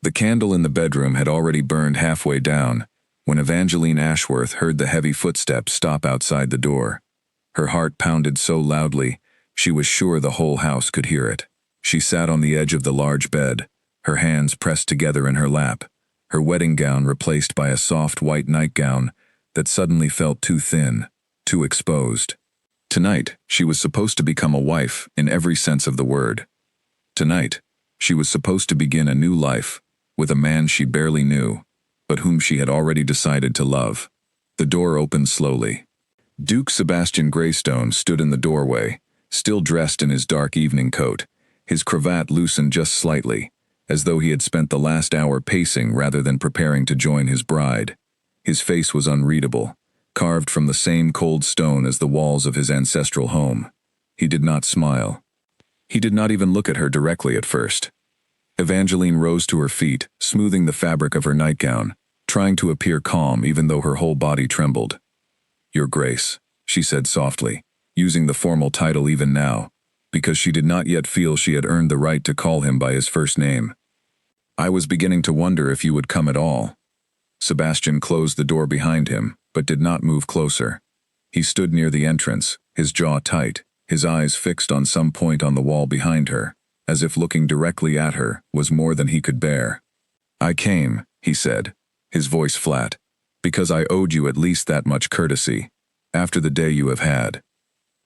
The candle in the bedroom had already burned halfway down when Evangeline Ashworth heard the heavy footsteps stop outside the door. Her heart pounded so loudly, she was sure the whole house could hear it. She sat on the edge of the large bed, her hands pressed together in her lap, her wedding gown replaced by a soft white nightgown that suddenly felt too thin, too exposed. Tonight, she was supposed to become a wife in every sense of the word. Tonight, she was supposed to begin a new life with a man she barely knew, but whom she had already decided to love. The door opened slowly. Duke Sebastian Greystone stood in the doorway, still dressed in his dark evening coat, his cravat loosened just slightly, as though he had spent the last hour pacing rather than preparing to join his bride. His face was unreadable, carved from the same cold stone as the walls of his ancestral home. He did not smile. He did not even look at her directly at first. Evangeline rose to her feet, smoothing the fabric of her nightgown, trying to appear calm even though her whole body trembled. "Your Grace," she said softly, using the formal title even now, because she did not yet feel she had earned the right to call him by his first name. "I was beginning to wonder if you would come at all." Sebastian closed the door behind him, but did not move closer. He stood near the entrance, his jaw tight, his eyes fixed on some point on the wall behind her, as if looking directly at her was more than he could bear. "I came," he said, his voice flat, "because I owed you at least that much courtesy, after the day you have had."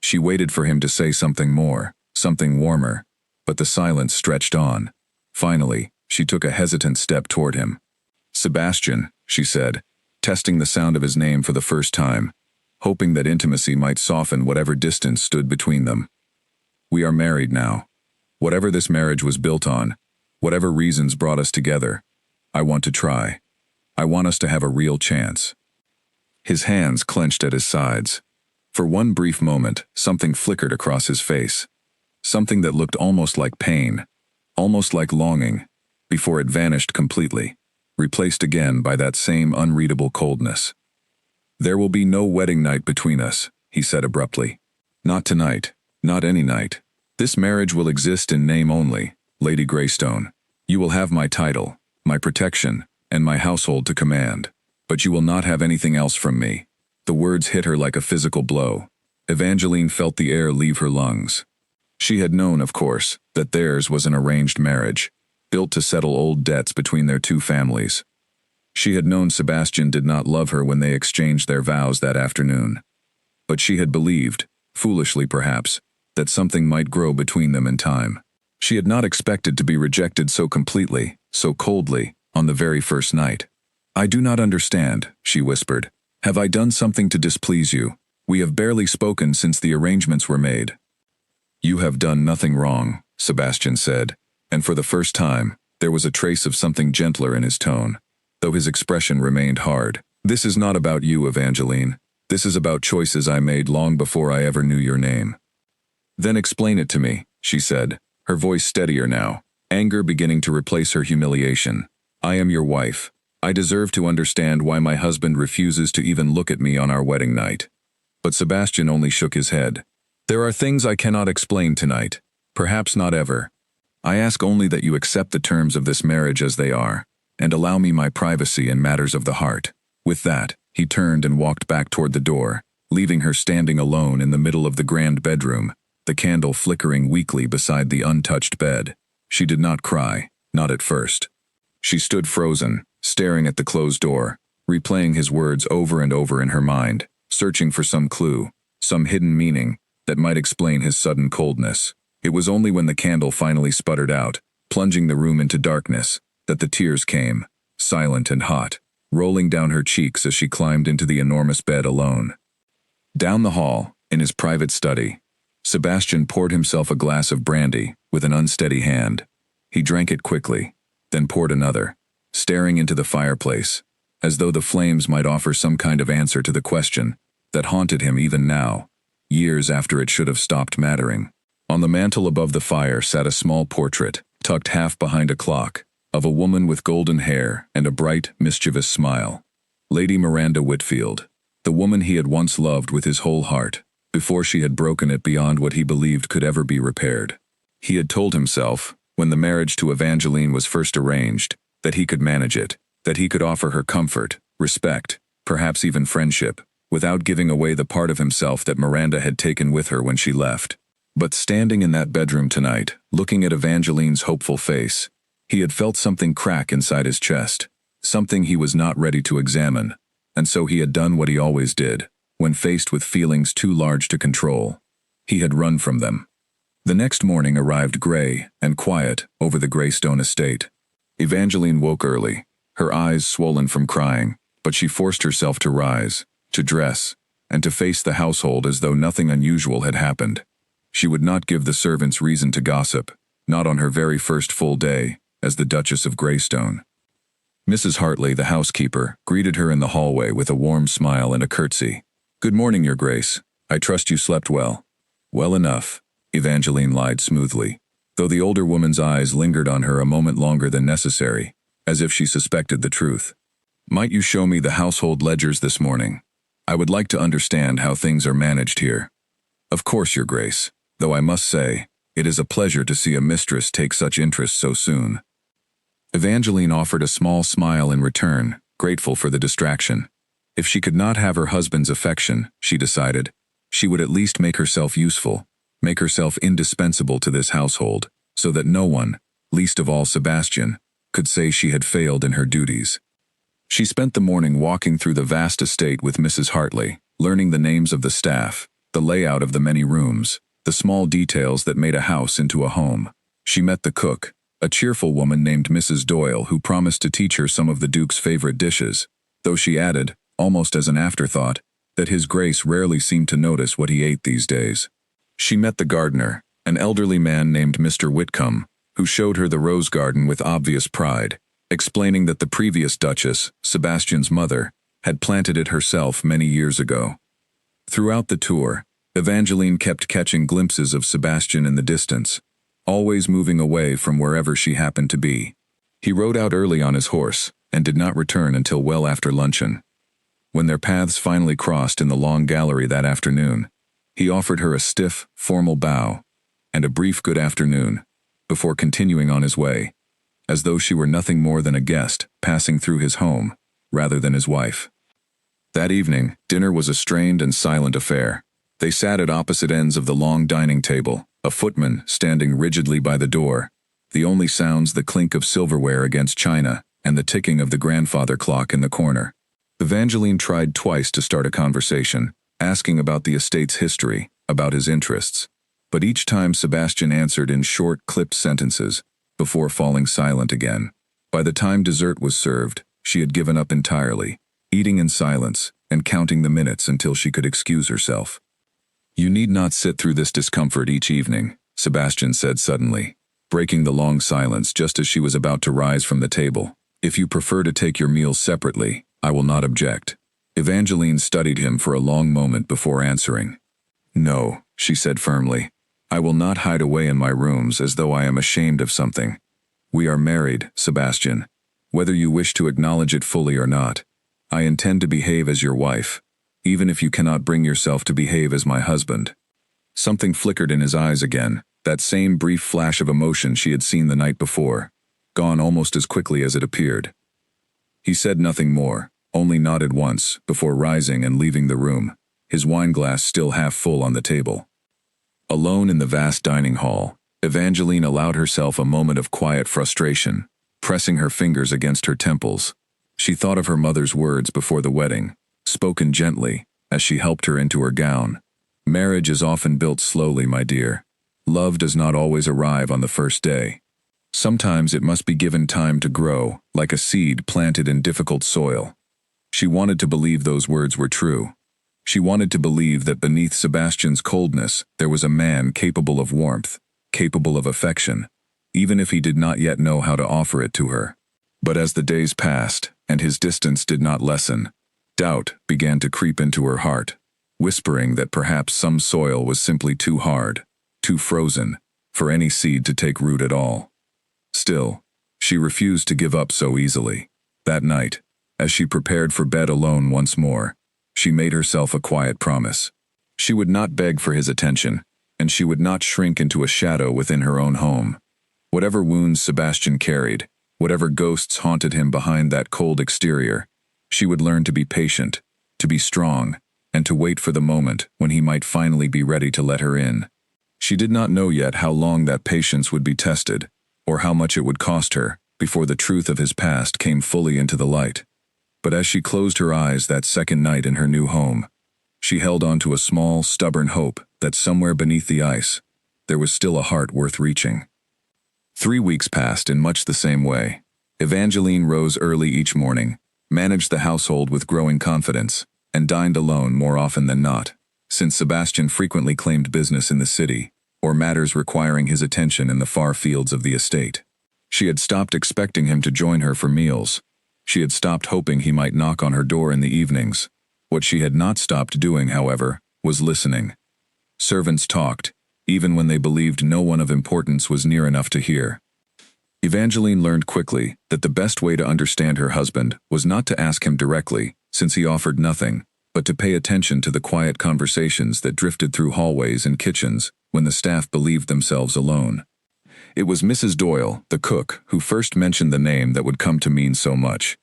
She waited for him to say something more, something warmer, but the silence stretched on. Finally, she took a hesitant step toward him. "Sebastian," she said, testing the sound of his name for the first time, hoping that intimacy might soften whatever distance stood between them. "We are married now. Whatever this marriage was built on, whatever reasons brought us together, I want to try. I want us to have a real chance." His hands clenched at his sides. For one brief moment, something flickered across his face. Something that looked almost like pain, almost like longing, before it vanished completely, replaced again by that same unreadable coldness. "There will be no wedding night between us," he said abruptly. "Not tonight, not any night. This marriage will exist in name only, Lady Greystone. You will have my title, my protection, and my household to command, but you will not have anything else from me." The words hit her like a physical blow. Evangeline felt the air leave her lungs. She had known, of course, that theirs was an arranged marriage, built to settle old debts between their two families. She had known Sebastian did not love her when they exchanged their vows that afternoon. But she had believed, foolishly perhaps, that something might grow between them in time. She had not expected to be rejected so completely, so coldly, on the very first night. "I do not understand," she whispered. "Have I done something to displease you? We have barely spoken since the arrangements were made." "You have done nothing wrong," Sebastian said, and for the first time, there was a trace of something gentler in his tone, though his expression remained hard. "This is not about you, Evangeline. This is about choices I made long before I ever knew your name." "Then explain it to me," she said, her voice steadier now, anger beginning to replace her humiliation. "I am your wife. I deserve to understand why my husband refuses to even look at me on our wedding night." But Sebastian only shook his head. "There are things I cannot explain tonight, perhaps not ever. I ask only that you accept the terms of this marriage as they are, and allow me my privacy in matters of the heart." With that, he turned and walked back toward the door, leaving her standing alone in the middle of the grand bedroom, the candle flickering weakly beside the untouched bed. She did not cry, not at first. She stood frozen, staring at the closed door, replaying his words over and over in her mind, searching for some clue, some hidden meaning, that might explain his sudden coldness. It was only when the candle finally sputtered out, plunging the room into darkness, that the tears came, silent and hot, rolling down her cheeks as she climbed into the enormous bed alone. Down the hall, in his private study, Sebastian poured himself a glass of brandy with an unsteady hand. He drank it quickly, then poured another, staring into the fireplace, as though the flames might offer some kind of answer to the question that haunted him even now, years after it should have stopped mattering. On the mantel above the fire sat a small portrait, tucked half behind a clock, of a woman with golden hair and a bright, mischievous smile. Lady Miranda Whitfield, the woman he had once loved with his whole heart, before she had broken it beyond what he believed could ever be repaired. He had told himself, when the marriage to Evangeline was first arranged, that he could manage it, that he could offer her comfort, respect, perhaps even friendship, without giving away the part of himself that Miranda had taken with her when she left. But standing in that bedroom tonight, looking at Evangeline's hopeful face, he had felt something crack inside his chest, something he was not ready to examine, and so he had done what he always did, when faced with feelings too large to control. He had run from them. The next morning arrived gray and quiet over the Greystone estate. Evangeline woke early, her eyes swollen from crying, but she forced herself to rise, to dress, and to face the household as though nothing unusual had happened. She would not give the servants reason to gossip, not on her very first full day as the Duchess of Greystone. Mrs. Hartley, the housekeeper, greeted her in the hallway with a warm smile and a curtsy. "Good morning, Your Grace. I trust you slept well." "Well enough," Evangeline lied smoothly, though the older woman's eyes lingered on her a moment longer than necessary, as if she suspected the truth. "Might you show me the household ledgers this morning? I would like to understand how things are managed here." "Of course, Your Grace, though I must say, it is a pleasure to see a mistress take such interest so soon." Evangeline offered a small smile in return, grateful for the distraction. If she could not have her husband's affection, she decided, she would at least make herself useful, make herself indispensable to this household, so that no one, least of all Sebastian, could say she had failed in her duties. She spent the morning walking through the vast estate with Mrs. Hartley, learning the names of the staff, the layout of the many rooms, the small details that made a house into a home. She met the cook, a cheerful woman named Mrs. Doyle, who promised to teach her some of the Duke's favorite dishes, though she added, almost as an afterthought, that His Grace rarely seemed to notice what he ate these days. She met the gardener, an elderly man named Mr. Whitcomb, who showed her the rose garden with obvious pride, explaining that the previous Duchess, Sebastian's mother, had planted it herself many years ago. Throughout the tour, Evangeline kept catching glimpses of Sebastian in the distance, always moving away from wherever she happened to be. He rode out early on his horse and did not return until well after luncheon. When their paths finally crossed in the long gallery that afternoon, he offered her a stiff, formal bow and a brief good afternoon, before continuing on his way, as though she were nothing more than a guest passing through his home, rather than his wife. That evening, dinner was a strained and silent affair. They sat at opposite ends of the long dining table, a footman standing rigidly by the door, the only sounds the clink of silverware against china and the ticking of the grandfather clock in the corner. Evangeline tried twice to start a conversation, asking about the estate's history, about his interests, but each time Sebastian answered in short, clipped sentences, before falling silent again. By the time dessert was served, she had given up entirely, eating in silence and counting the minutes until she could excuse herself. "You need not sit through this discomfort each evening," Sebastian said suddenly, breaking the long silence just as she was about to rise from the table. "If you prefer to take your meals separately, I will not object." Evangeline studied him for a long moment before answering. "No," she said firmly. "I will not hide away in my rooms as though I am ashamed of something. We are married, Sebastian. Whether you wish to acknowledge it fully or not, I intend to behave as your wife, even if you cannot bring yourself to behave as my husband." Something flickered in his eyes again, that same brief flash of emotion she had seen the night before, gone almost as quickly as it appeared. He said nothing more, only nodded once, before rising and leaving the room, his wineglass still half full on the table. Alone in the vast dining hall, Evangeline allowed herself a moment of quiet frustration, pressing her fingers against her temples. She thought of her mother's words before the wedding, spoken gently, as she helped her into her gown. "Marriage is often built slowly, my dear. Love does not always arrive on the first day. Sometimes it must be given time to grow, like a seed planted in difficult soil." She wanted to believe those words were true. She wanted to believe that beneath Sebastian's coldness there was a man capable of warmth, capable of affection, even if he did not yet know how to offer it to her. But as the days passed, and his distance did not lessen, doubt began to creep into her heart, whispering that perhaps some soil was simply too hard, too frozen, for any seed to take root at all. Still, she refused to give up so easily. That night, as she prepared for bed alone once more, she made herself a quiet promise. She would not beg for his attention, and she would not shrink into a shadow within her own home. Whatever wounds Sebastian carried, Whatever ghosts haunted him behind that cold exterior, she would learn to be patient, to be strong, and to wait for the moment when he might finally be ready to let her in. She did not know yet how long that patience would be tested, or how much it would cost her before the truth of his past came fully into the light. But as she closed her eyes that second night in her new home, she held on to a small, stubborn hope that somewhere beneath the ice, there was still a heart worth reaching. 3 weeks passed in much the same way. Evangeline rose early each morning, managed the household with growing confidence, and dined alone more often than not, since Sebastian frequently claimed business in the city, or matters requiring his attention in the far fields of the estate. She had stopped expecting him to join her for meals. She had stopped hoping he might knock on her door in the evenings. What she had not stopped doing, however, was listening. Servants talked, even when they believed no one of importance was near enough to hear. Evangeline learned quickly that the best way to understand her husband was not to ask him directly, since he offered nothing, but to pay attention to the quiet conversations that drifted through hallways and kitchens when the staff believed themselves alone. It was Mrs. Doyle, the cook, who first mentioned the name that would come to mean so much.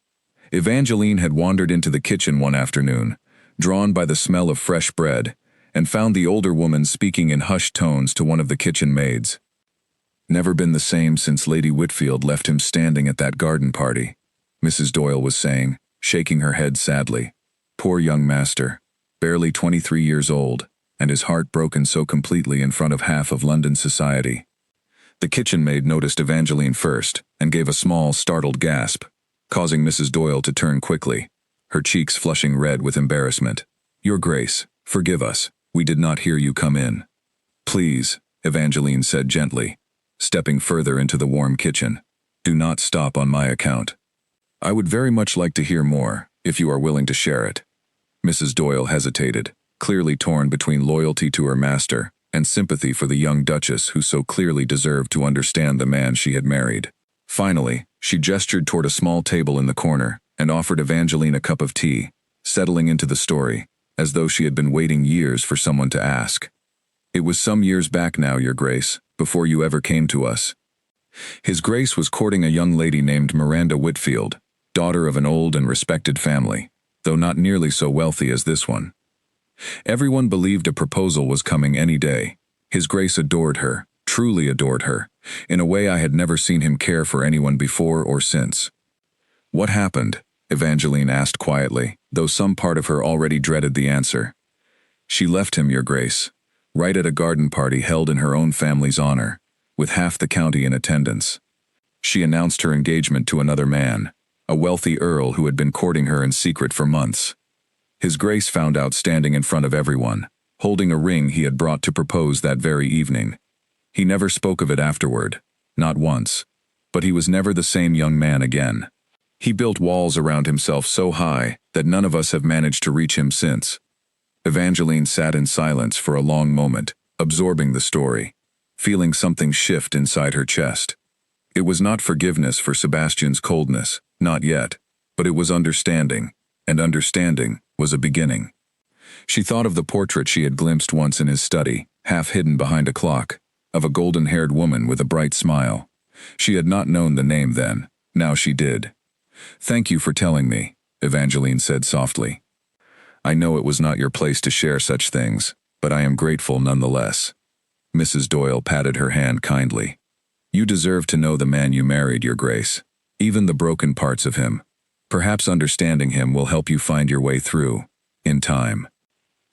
Evangeline had wandered into the kitchen one afternoon, drawn by the smell of fresh bread, and found the older woman speaking in hushed tones to one of the kitchen maids. "Never been the same since Lady Whitfield left him standing at that garden party," Mrs. Doyle was saying, shaking her head sadly. "Poor young master, barely 23 years old, and his heart broken so completely in front of half of London society." The kitchen maid noticed Evangeline first and gave a small, startled gasp, causing Mrs. Doyle to turn quickly, her cheeks flushing red with embarrassment. "Your Grace, forgive us, we did not hear you come in." "Please," Evangeline said gently, stepping further into the warm kitchen, "do not stop on my account. I would very much like to hear more, if you are willing to share it." Mrs. Doyle hesitated, clearly torn between loyalty to her master and sympathy for the young duchess who so clearly deserved to understand the man she had married. Finally, she gestured toward a small table in the corner and offered Evangeline a cup of tea, settling into the story, as though she had been waiting years for someone to ask. "It was some years back now, Your Grace, before you ever came to us. His Grace was courting a young lady named Miranda Whitfield, daughter of an old and respected family, though not nearly so wealthy as this one. Everyone believed a proposal was coming any day. His Grace adored her, truly adored her, in a way I had never seen him care for anyone before or since." "What happened?" Evangeline asked quietly, though some part of her already dreaded the answer. "She left him, Your Grace, right at a garden party held in her own family's honor, with half the county in attendance. She announced her engagement to another man, a wealthy earl who had been courting her in secret for months. His Grace found out standing in front of everyone, holding a ring he had brought to propose that very evening. He never spoke of it afterward, not once, but he was never the same young man again. He built walls around himself so high that none of us have managed to reach him since." Evangeline sat in silence for a long moment, absorbing the story, feeling something shift inside her chest. It was not forgiveness for Sebastian's coldness, not yet, but it was understanding, and understanding was a beginning. She thought of the portrait she had glimpsed once in his study, half hidden behind a clock, of a golden-haired woman with a bright smile. She had not known the name then, now she did. "Thank you for telling me," Evangeline said softly. "I know it was not your place to share such things, but I am grateful nonetheless." Mrs. Doyle patted her hand kindly. "You deserve to know the man you married, Your Grace, even the broken parts of him. Perhaps understanding him will help you find your way through, in time."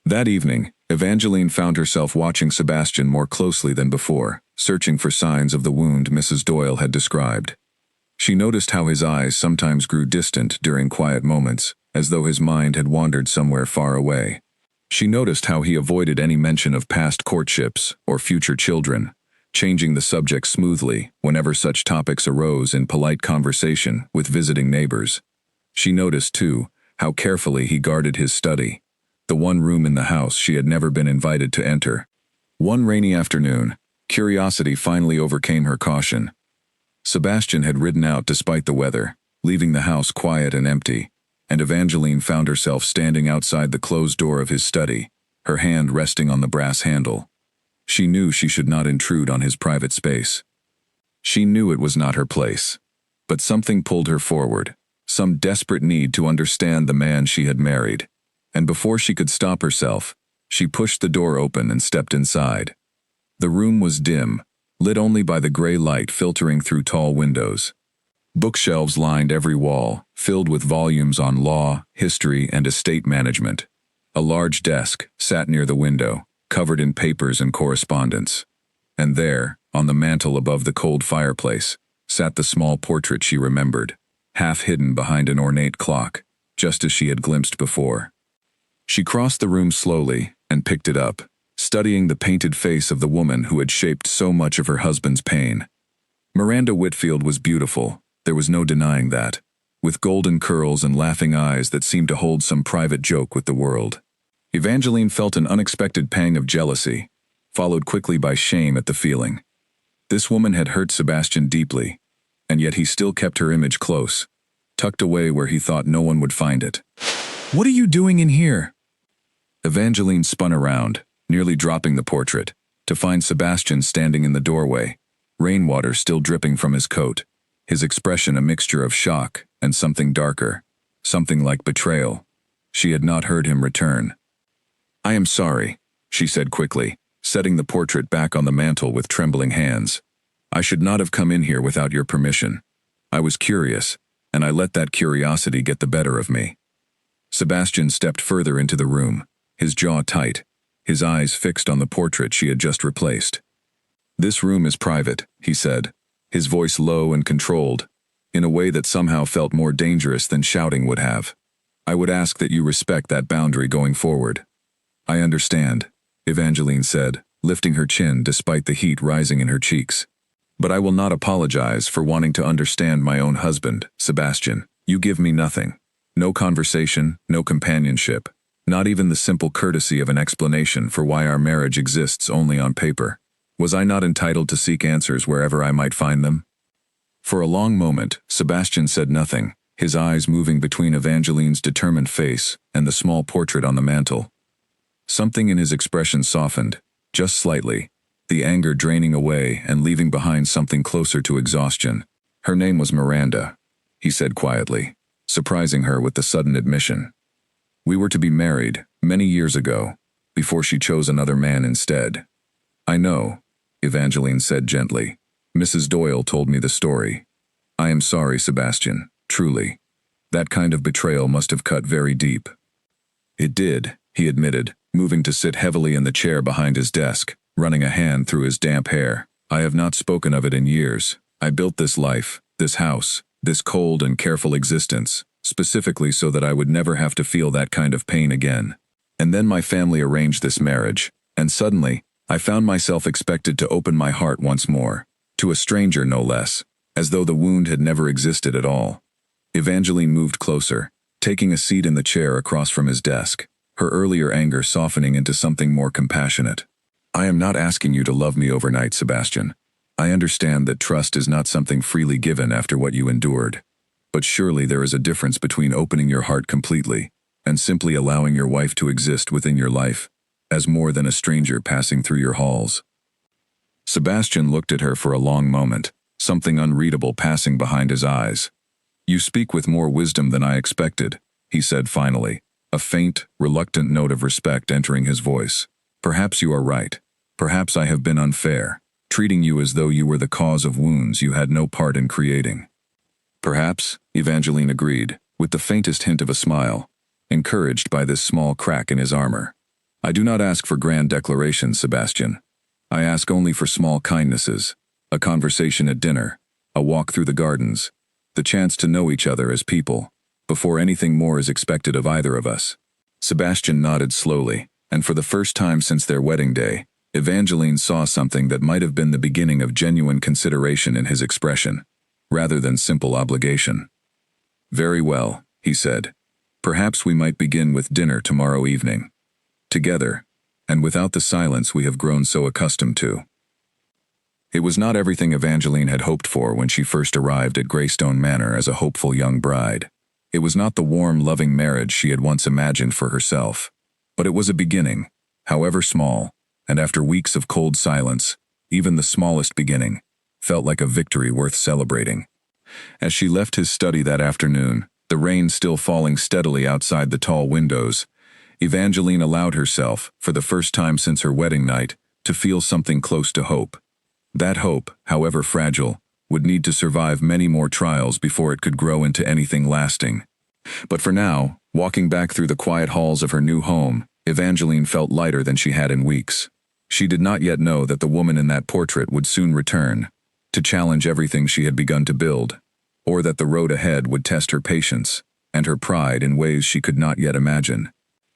That evening, Evangeline found herself watching Sebastian more closely than before, searching for signs of the wound Mrs. Doyle had described. She noticed how his eyes sometimes grew distant during quiet moments, as though his mind had wandered somewhere far away. She noticed how he avoided any mention of past courtships or future children, changing the subject smoothly whenever such topics arose in polite conversation with visiting neighbors. She noticed, too, how carefully he guarded his study, the one room in the house she had never been invited to enter. One rainy afternoon, curiosity finally overcame her caution. Sebastian had ridden out despite the weather, leaving the house quiet and empty, and Evangeline found herself standing outside the closed door of his study, her hand resting on the brass handle. She knew she should not intrude on his private space. She knew it was not her place. But something pulled her forward, some desperate need to understand the man she had married. And before she could stop herself, she pushed the door open and stepped inside. The room was dim, lit only by the gray light filtering through tall windows. Bookshelves lined every wall, filled with volumes on law, history, and estate management. A large desk sat near the window, covered in papers and correspondence. And there, on the mantel above the cold fireplace, sat the small portrait she remembered, half hidden behind an ornate clock, just as she had glimpsed before. She crossed the room slowly and picked it up, studying the painted face of the woman who had shaped so much of her husband's pain. Miranda Whitfield was beautiful, there was no denying that, with golden curls and laughing eyes that seemed to hold some private joke with the world. Evangeline felt an unexpected pang of jealousy, followed quickly by shame at the feeling. This woman had hurt Sebastian deeply, and yet he still kept her image close, tucked away where he thought no one would find it. "What are you doing in here?" Evangeline spun around, nearly dropping the portrait, to find Sebastian standing in the doorway, rainwater still dripping from his coat, his expression a mixture of shock and something darker, something like betrayal. She had not heard him return. "I am sorry," she said quickly, setting the portrait back on the mantel with trembling hands. "I should not have come in here without your permission. I was curious, and I let that curiosity get the better of me." Sebastian stepped further into the room, his jaw tight, his eyes fixed on the portrait she had just replaced. "This room is private," he said, his voice low and controlled, in a way that somehow felt more dangerous than shouting would have. "I would ask that you respect that boundary going forward." "I understand," Evangeline said, lifting her chin despite the heat rising in her cheeks. "But I will not apologize for wanting to understand my own husband, Sebastian. You give me nothing. No conversation, no companionship, not even the simple courtesy of an explanation for why our marriage exists only on paper. Was I not entitled to seek answers wherever I might find them?" For a long moment, Sebastian said nothing, his eyes moving between Evangeline's determined face and the small portrait on the mantel. Something in his expression softened, just slightly, the anger draining away and leaving behind something closer to exhaustion. "Her name was Miranda," he said quietly, surprising her with the sudden admission. "We were to be married many years ago, before she chose another man instead." "I know," Evangeline said gently. "Mrs. Doyle told me the story. I am sorry, Sebastian, truly. That kind of betrayal must have cut very deep." "It did," he admitted, moving to sit heavily in the chair behind his desk, running a hand through his damp hair. "I have not spoken of it in years. I built this life, this house, this cold and careful existence, specifically so that I would never have to feel that kind of pain again. And then my family arranged this marriage, and suddenly, I found myself expected to open my heart once more, to a stranger no less, as though the wound had never existed at all." Evangeline moved closer, taking a seat in the chair across from his desk, her earlier anger softening into something more compassionate. "I am not asking you to love me overnight, Sebastian. I understand that trust is not something freely given after what you endured. But surely there is a difference between opening your heart completely and simply allowing your wife to exist within your life, as more than a stranger passing through your halls." Sebastian looked at her for a long moment, something unreadable passing behind his eyes. "You speak with more wisdom than I expected," he said finally, a faint, reluctant note of respect entering his voice. "Perhaps you are right. Perhaps I have been unfair, treating you as though you were the cause of wounds you had no part in creating." "Perhaps," Evangeline agreed, with the faintest hint of a smile, encouraged by this small crack in his armor. "I do not ask for grand declarations, Sebastian. I ask only for small kindnesses, a conversation at dinner, a walk through the gardens, the chance to know each other as people, before anything more is expected of either of us." Sebastian nodded slowly, and for the first time since their wedding day, Evangeline saw something that might have been the beginning of genuine consideration in his expression, rather than simple obligation. "Very well," he said. "Perhaps we might begin with dinner tomorrow evening. Together, and without the silence we have grown so accustomed to." It was not everything Evangeline had hoped for when she first arrived at Greystone Manor as a hopeful young bride. It was not the warm, loving marriage she had once imagined for herself. But it was a beginning, however small, and after weeks of cold silence, even the smallest beginning felt like a victory worth celebrating. As she left his study that afternoon, the rain still falling steadily outside the tall windows, Evangeline allowed herself, for the first time since her wedding night, to feel something close to hope. That hope, however fragile, would need to survive many more trials before it could grow into anything lasting. But for now, walking back through the quiet halls of her new home, Evangeline felt lighter than she had in weeks. She did not yet know that the woman in that portrait would soon return, to challenge everything she had begun to build, or that the road ahead would test her patience and her pride in ways she could not yet imagine.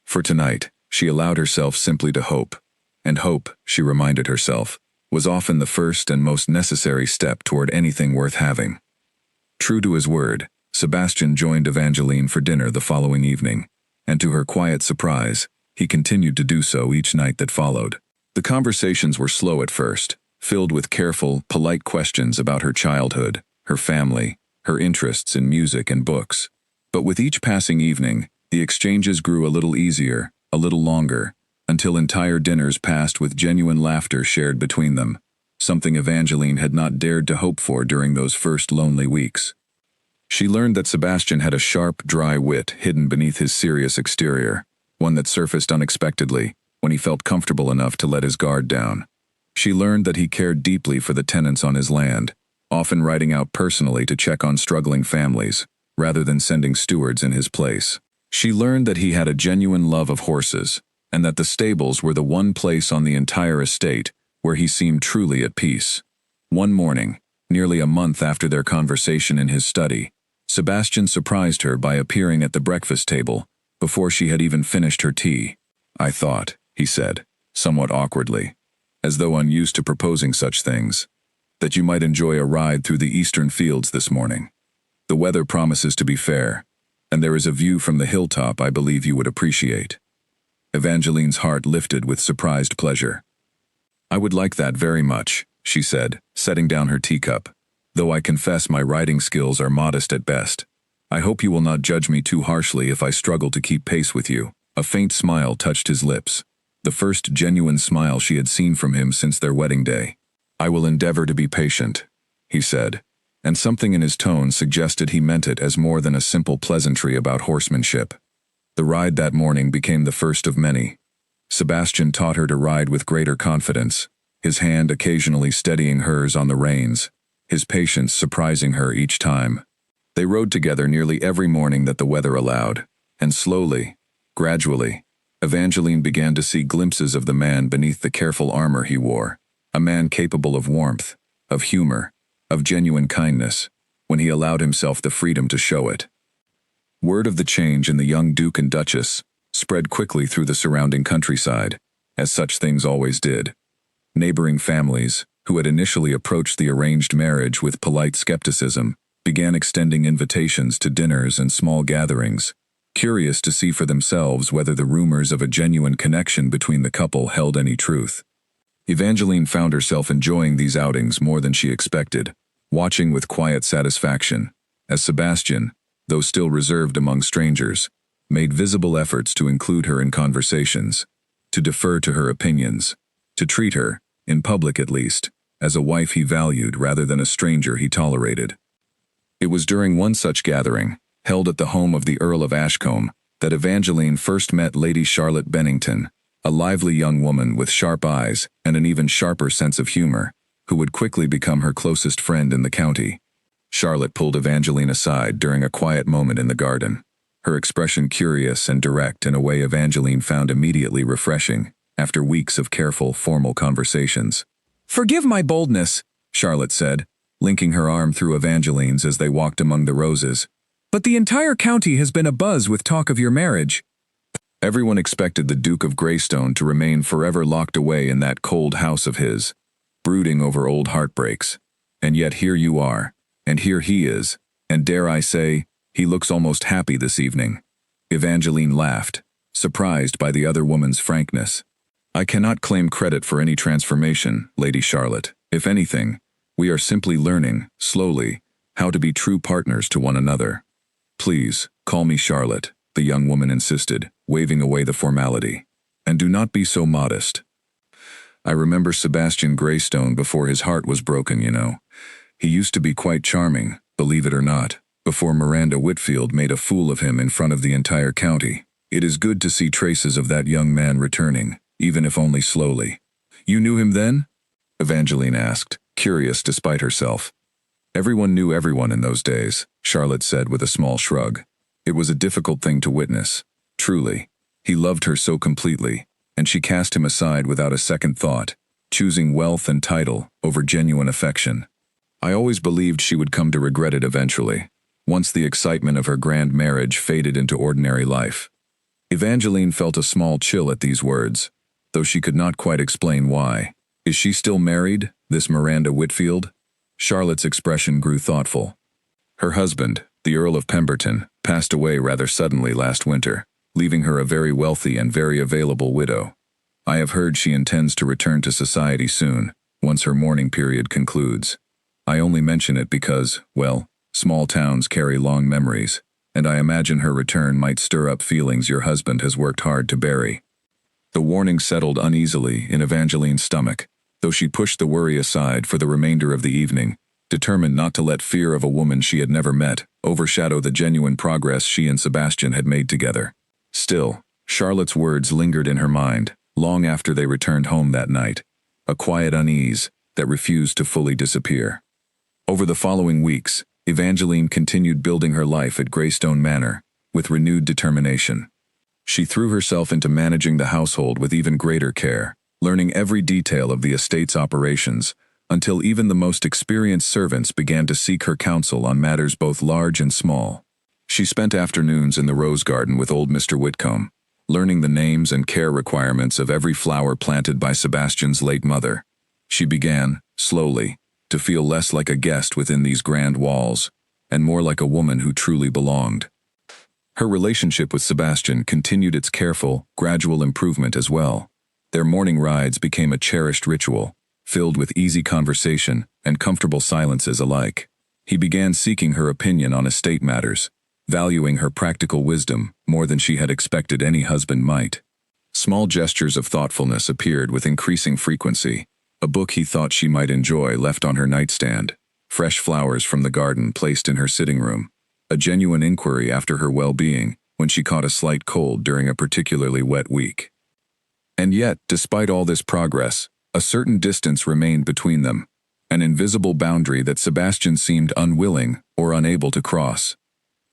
For tonight, she allowed herself simply to hope, and hope, she reminded herself, was often the first and most necessary step toward anything worth having. True to his word, Sebastian joined Evangeline for dinner the following evening, and to her quiet surprise, he continued to do so each night that followed. The conversations were slow at first, filled with careful, polite questions about her childhood, her family, her interests in music and books. But with each passing evening, the exchanges grew a little easier, a little longer, until entire dinners passed with genuine laughter shared between them, something Evangeline had not dared to hope for during those first lonely weeks. She learned that Sebastian had a sharp, dry wit hidden beneath his serious exterior, one that surfaced unexpectedly when he felt comfortable enough to let his guard down. She learned that he cared deeply for the tenants on his land, often riding out personally to check on struggling families, rather than sending stewards in his place. She learned that he had a genuine love of horses, and that the stables were the one place on the entire estate where he seemed truly at peace. One morning, nearly a month after their conversation in his study, Sebastian surprised her by appearing at the breakfast table before she had even finished her tea. "I thought," he said, somewhat awkwardly, as though unused to proposing such things, "that you might enjoy a ride through the eastern fields this morning. The weather promises to be fair, and there is a view from the hilltop I believe you would appreciate." Evangeline's heart lifted with surprised pleasure. "I would like that very much," she said, setting down her teacup, "though I confess my riding skills are modest at best. I hope you will not judge me too harshly if I struggle to keep pace with you." A faint smile touched his lips, the first genuine smile she had seen from him since their wedding day. "I will endeavor to be patient," he said, and something in his tone suggested he meant it as more than a simple pleasantry about horsemanship. The ride that morning became the first of many. Sebastian taught her to ride with greater confidence, his hand occasionally steadying hers on the reins, his patience surprising her each time. They rode together nearly every morning that the weather allowed, and slowly, gradually, Evangeline began to see glimpses of the man beneath the careful armor he wore, a man capable of warmth, of humor, of genuine kindness, when he allowed himself the freedom to show it. Word of the change in the young Duke and Duchess spread quickly through the surrounding countryside, as such things always did. Neighboring families, who had initially approached the arranged marriage with polite skepticism, began extending invitations to dinners and small gatherings, curious to see for themselves whether the rumors of a genuine connection between the couple held any truth. Evangeline found herself enjoying these outings more than she expected, watching with quiet satisfaction, as Sebastian, though still reserved among strangers, made visible efforts to include her in conversations, to defer to her opinions, to treat her, in public at least, as a wife he valued rather than a stranger he tolerated. It was during one such gathering, held at the home of the Earl of Ashcombe, that Evangeline first met Lady Charlotte Bennington, a lively young woman with sharp eyes and an even sharper sense of humor, who would quickly become her closest friend in the county. Charlotte pulled Evangeline aside during a quiet moment in the garden, her expression curious and direct in a way Evangeline found immediately refreshing, after weeks of careful, formal conversations. "Forgive my boldness," Charlotte said, linking her arm through Evangeline's as they walked among the roses, "but the entire county has been abuzz with talk of your marriage." Everyone expected the Duke of Greystone to remain forever locked away in that cold house of his, brooding over old heartbreaks. And yet here you are, and here he is, and dare I say, he looks almost happy this evening. Evangeline laughed, surprised by the other woman's frankness. "I cannot claim credit for any transformation, Lady Charlotte. If anything, we are simply learning, slowly, how to be true partners to one another." "Please, call me Charlotte," the young woman insisted, waving away the formality. "And do not be so modest. I remember Sebastian Greystone before his heart was broken, you know. He used to be quite charming, believe it or not, before Miranda Whitfield made a fool of him in front of the entire county. It is good to see traces of that young man returning, even if only slowly. You knew him then? Evangeline asked, curious despite herself. Everyone knew everyone in those days, Charlotte said with a small shrug. It was a difficult thing to witness. Truly. He loved her so completely, and she cast him aside without a second thought, choosing wealth and title over genuine affection. I always believed she would come to regret it eventually, once the excitement of her grand marriage faded into ordinary life. Evangeline felt a small chill at these words, though she could not quite explain why. Is she still married, this Miranda Whitfield? Charlotte's expression grew thoughtful. Her husband, the Earl of Pemberton, passed away rather suddenly last winter, leaving her a very wealthy and very available widow. I have heard she intends to return to society soon, once her mourning period concludes. I only mention it because, well, small towns carry long memories, and I imagine her return might stir up feelings your husband has worked hard to bury. The warning settled uneasily in Evangeline's stomach, though she pushed the worry aside for the remainder of the evening, determined not to let fear of a woman she had never met overshadow the genuine progress she and Sebastian had made together. Still, Charlotte's words lingered in her mind, long after they returned home that night, a quiet unease that refused to fully disappear. Over the following weeks, Evangeline continued building her life at Greystone Manor, with renewed determination. She threw herself into managing the household with even greater care, learning every detail of the estate's operations, until even the most experienced servants began to seek her counsel on matters both large and small. She spent afternoons in the rose garden with old Mr. Whitcomb, learning the names and care requirements of every flower planted by Sebastian's late mother. She began, slowly, to feel less like a guest within these grand walls, and more like a woman who truly belonged. Her relationship with Sebastian continued its careful, gradual improvement as well. Their morning rides became a cherished ritual, filled with easy conversation and comfortable silences alike. He began seeking her opinion on estate matters, valuing her practical wisdom more than she had expected any husband might. Small gestures of thoughtfulness appeared with increasing frequency. A book he thought she might enjoy left on her nightstand, fresh flowers from the garden placed in her sitting room, a genuine inquiry after her well-being when she caught a slight cold during a particularly wet week. And yet, despite all this progress, a certain distance remained between them, an invisible boundary that Sebastian seemed unwilling or unable to cross.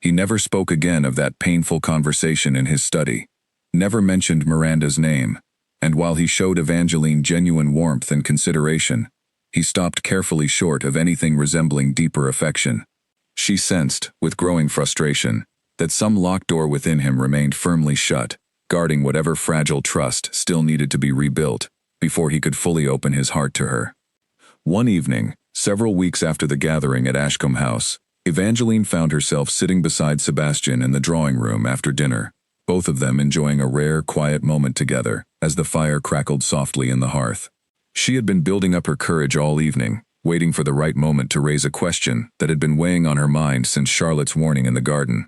He never spoke again of that painful conversation in his study, never mentioned Miranda's name, and while he showed Evangeline genuine warmth and consideration, he stopped carefully short of anything resembling deeper affection. She sensed, with growing frustration, that some locked door within him remained firmly shut, guarding whatever fragile trust still needed to be rebuilt before he could fully open his heart to her. One evening, several weeks after the gathering at Ashcombe House, Evangeline found herself sitting beside Sebastian in the drawing room after dinner, both of them enjoying a rare, quiet moment together as the fire crackled softly in the hearth. She had been building up her courage all evening, waiting for the right moment to raise a question that had been weighing on her mind since Charlotte's warning in the garden.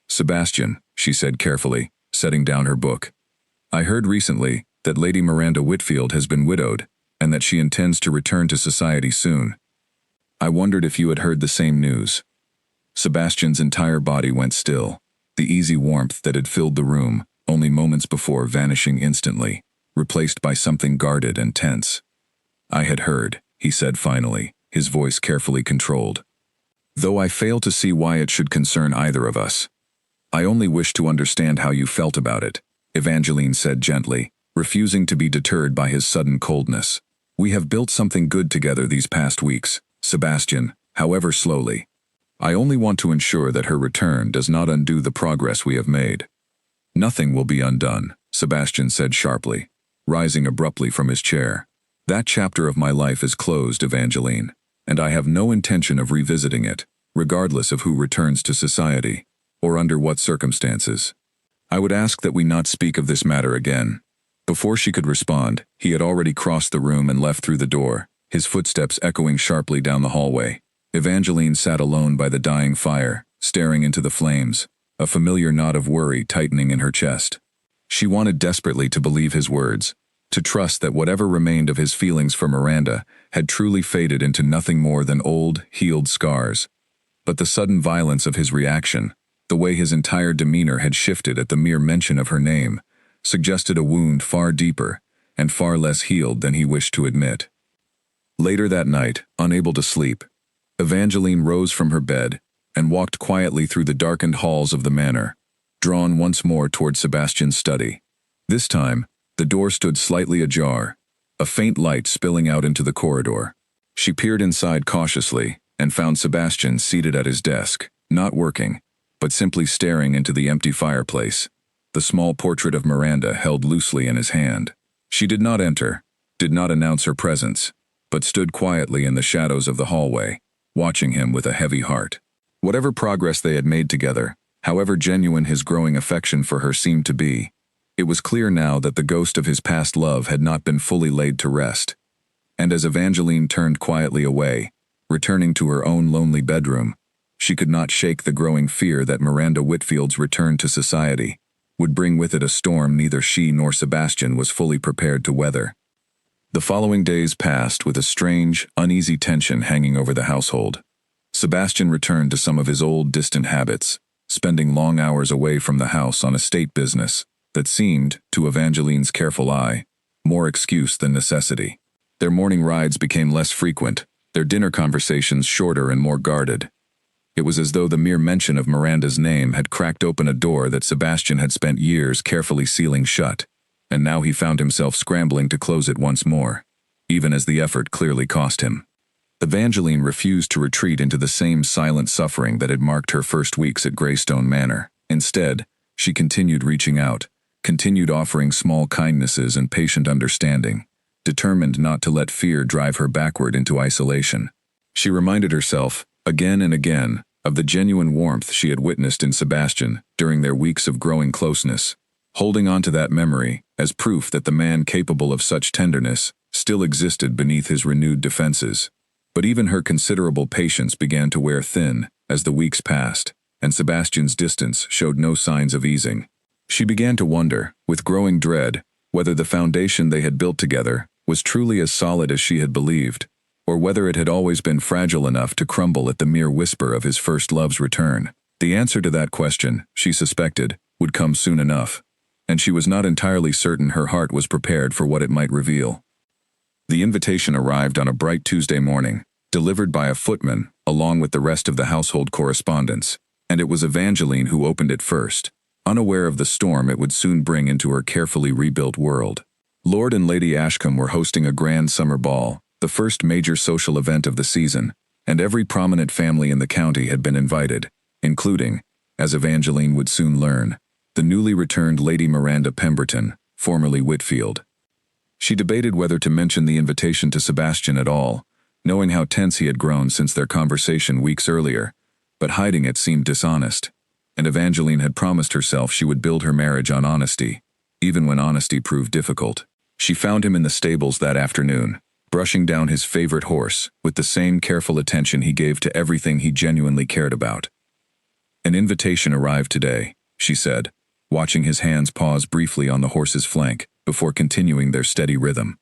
"Sebastian," she said carefully, setting down her book, "I heard recently that Lady Miranda Whitfield has been widowed, and that she intends to return to society soon. I wondered if you had heard the same news." Sebastian's entire body went still, the easy warmth that had filled the room, only moments before vanishing instantly, replaced by something guarded and tense. "I had heard," he said finally, his voice carefully controlled. "Though I fail to see why it should concern either of us. I only wish to understand how you felt about it," Evangeline said gently, refusing to be deterred by his sudden coldness. "We have built something good together these past weeks, Sebastian, however slowly. I only want to ensure that her return does not undo the progress we have made." "Nothing will be undone," Sebastian said sharply, rising abruptly from his chair. "That chapter of my life is closed, Evangeline, and I have no intention of revisiting it, regardless of who returns to society, or under what circumstances. I would ask that we not speak of this matter again." Before she could respond, he had already crossed the room and left through the door, his footsteps echoing sharply down the hallway. Evangeline sat alone by the dying fire, staring into the flames, a familiar knot of worry tightening in her chest. She wanted desperately to believe his words, to trust that whatever remained of his feelings for Miranda had truly faded into nothing more than old, healed scars. but the sudden violence of his reaction, the way his entire demeanor had shifted at the mere mention of her name, suggested a wound far deeper and far less healed than he wished to admit. Later that night, unable to sleep, Evangeline rose from her bed and walked quietly through the darkened halls of the manor, drawn once more toward Sebastian's study. This time, the door stood slightly ajar, a faint light spilling out into the corridor. She peered inside cautiously and found Sebastian seated at his desk, not working, but simply staring into the empty fireplace, the small portrait of Miranda held loosely in his hand. She did not enter, did not announce her presence, but stood quietly in the shadows of the hallway, watching him with a heavy heart. Whatever progress they had made together, however genuine his growing affection for her seemed to be, it was clear now that the ghost of his past love had not been fully laid to rest. And as Evangeline turned quietly away, returning to her own lonely bedroom, she could not shake the growing fear that Miranda Whitfield's return to society would bring with it a storm neither she nor Sebastian was fully prepared to weather. The following days passed with a strange, uneasy tension hanging over the household. Sebastian returned to some of his old, distant habits, spending long hours away from the house on estate business that seemed, to Evangeline's careful eye, more excuse than necessity. Their morning rides became less frequent, their dinner conversations shorter and more guarded. It was as though the mere mention of Miranda's name had cracked open a door that Sebastian had spent years carefully sealing shut, and now he found himself scrambling to close it once more, even as the effort clearly cost him. Evangeline refused to retreat into the same silent suffering that had marked her first weeks at Greystone Manor. Instead, she continued reaching out, continued offering small kindnesses and patient understanding, determined not to let fear drive her backward into isolation. She reminded herself, again and again, of the genuine warmth she had witnessed in Sebastian during their weeks of growing closeness, holding on to that memory as proof that the man capable of such tenderness still existed beneath his renewed defenses. But even her considerable patience began to wear thin as the weeks passed, and Sebastian's distance showed no signs of easing. She began to wonder, with growing dread, whether the foundation they had built together was truly as solid as she had believed, or whether it had always been fragile enough to crumble at the mere whisper of his first love's return. The answer to that question, she suspected, would come soon enough, and she was not entirely certain her heart was prepared for what it might reveal. The invitation arrived on a bright Tuesday morning, delivered by a footman along with the rest of the household correspondence, and it was Evangeline who opened it first, unaware of the storm it would soon bring into her carefully rebuilt world. Lord and Lady Ashcombe were hosting a grand summer ball, the first major social event of the season, and every prominent family in the county had been invited, including, as Evangeline would soon learn, the newly returned Lady Miranda Pemberton, formerly Whitfield. She debated whether to mention the invitation to Sebastian at all, knowing how tense he had grown since their conversation weeks earlier, but hiding it seemed dishonest, and Evangeline had promised herself she would build her marriage on honesty, even when honesty proved difficult. She found him in the stables that afternoon, brushing down his favorite horse with the same careful attention he gave to everything he genuinely cared about. "An invitation arrived today," she said, watching his hands pause briefly on the horse's flank before continuing their steady rhythm.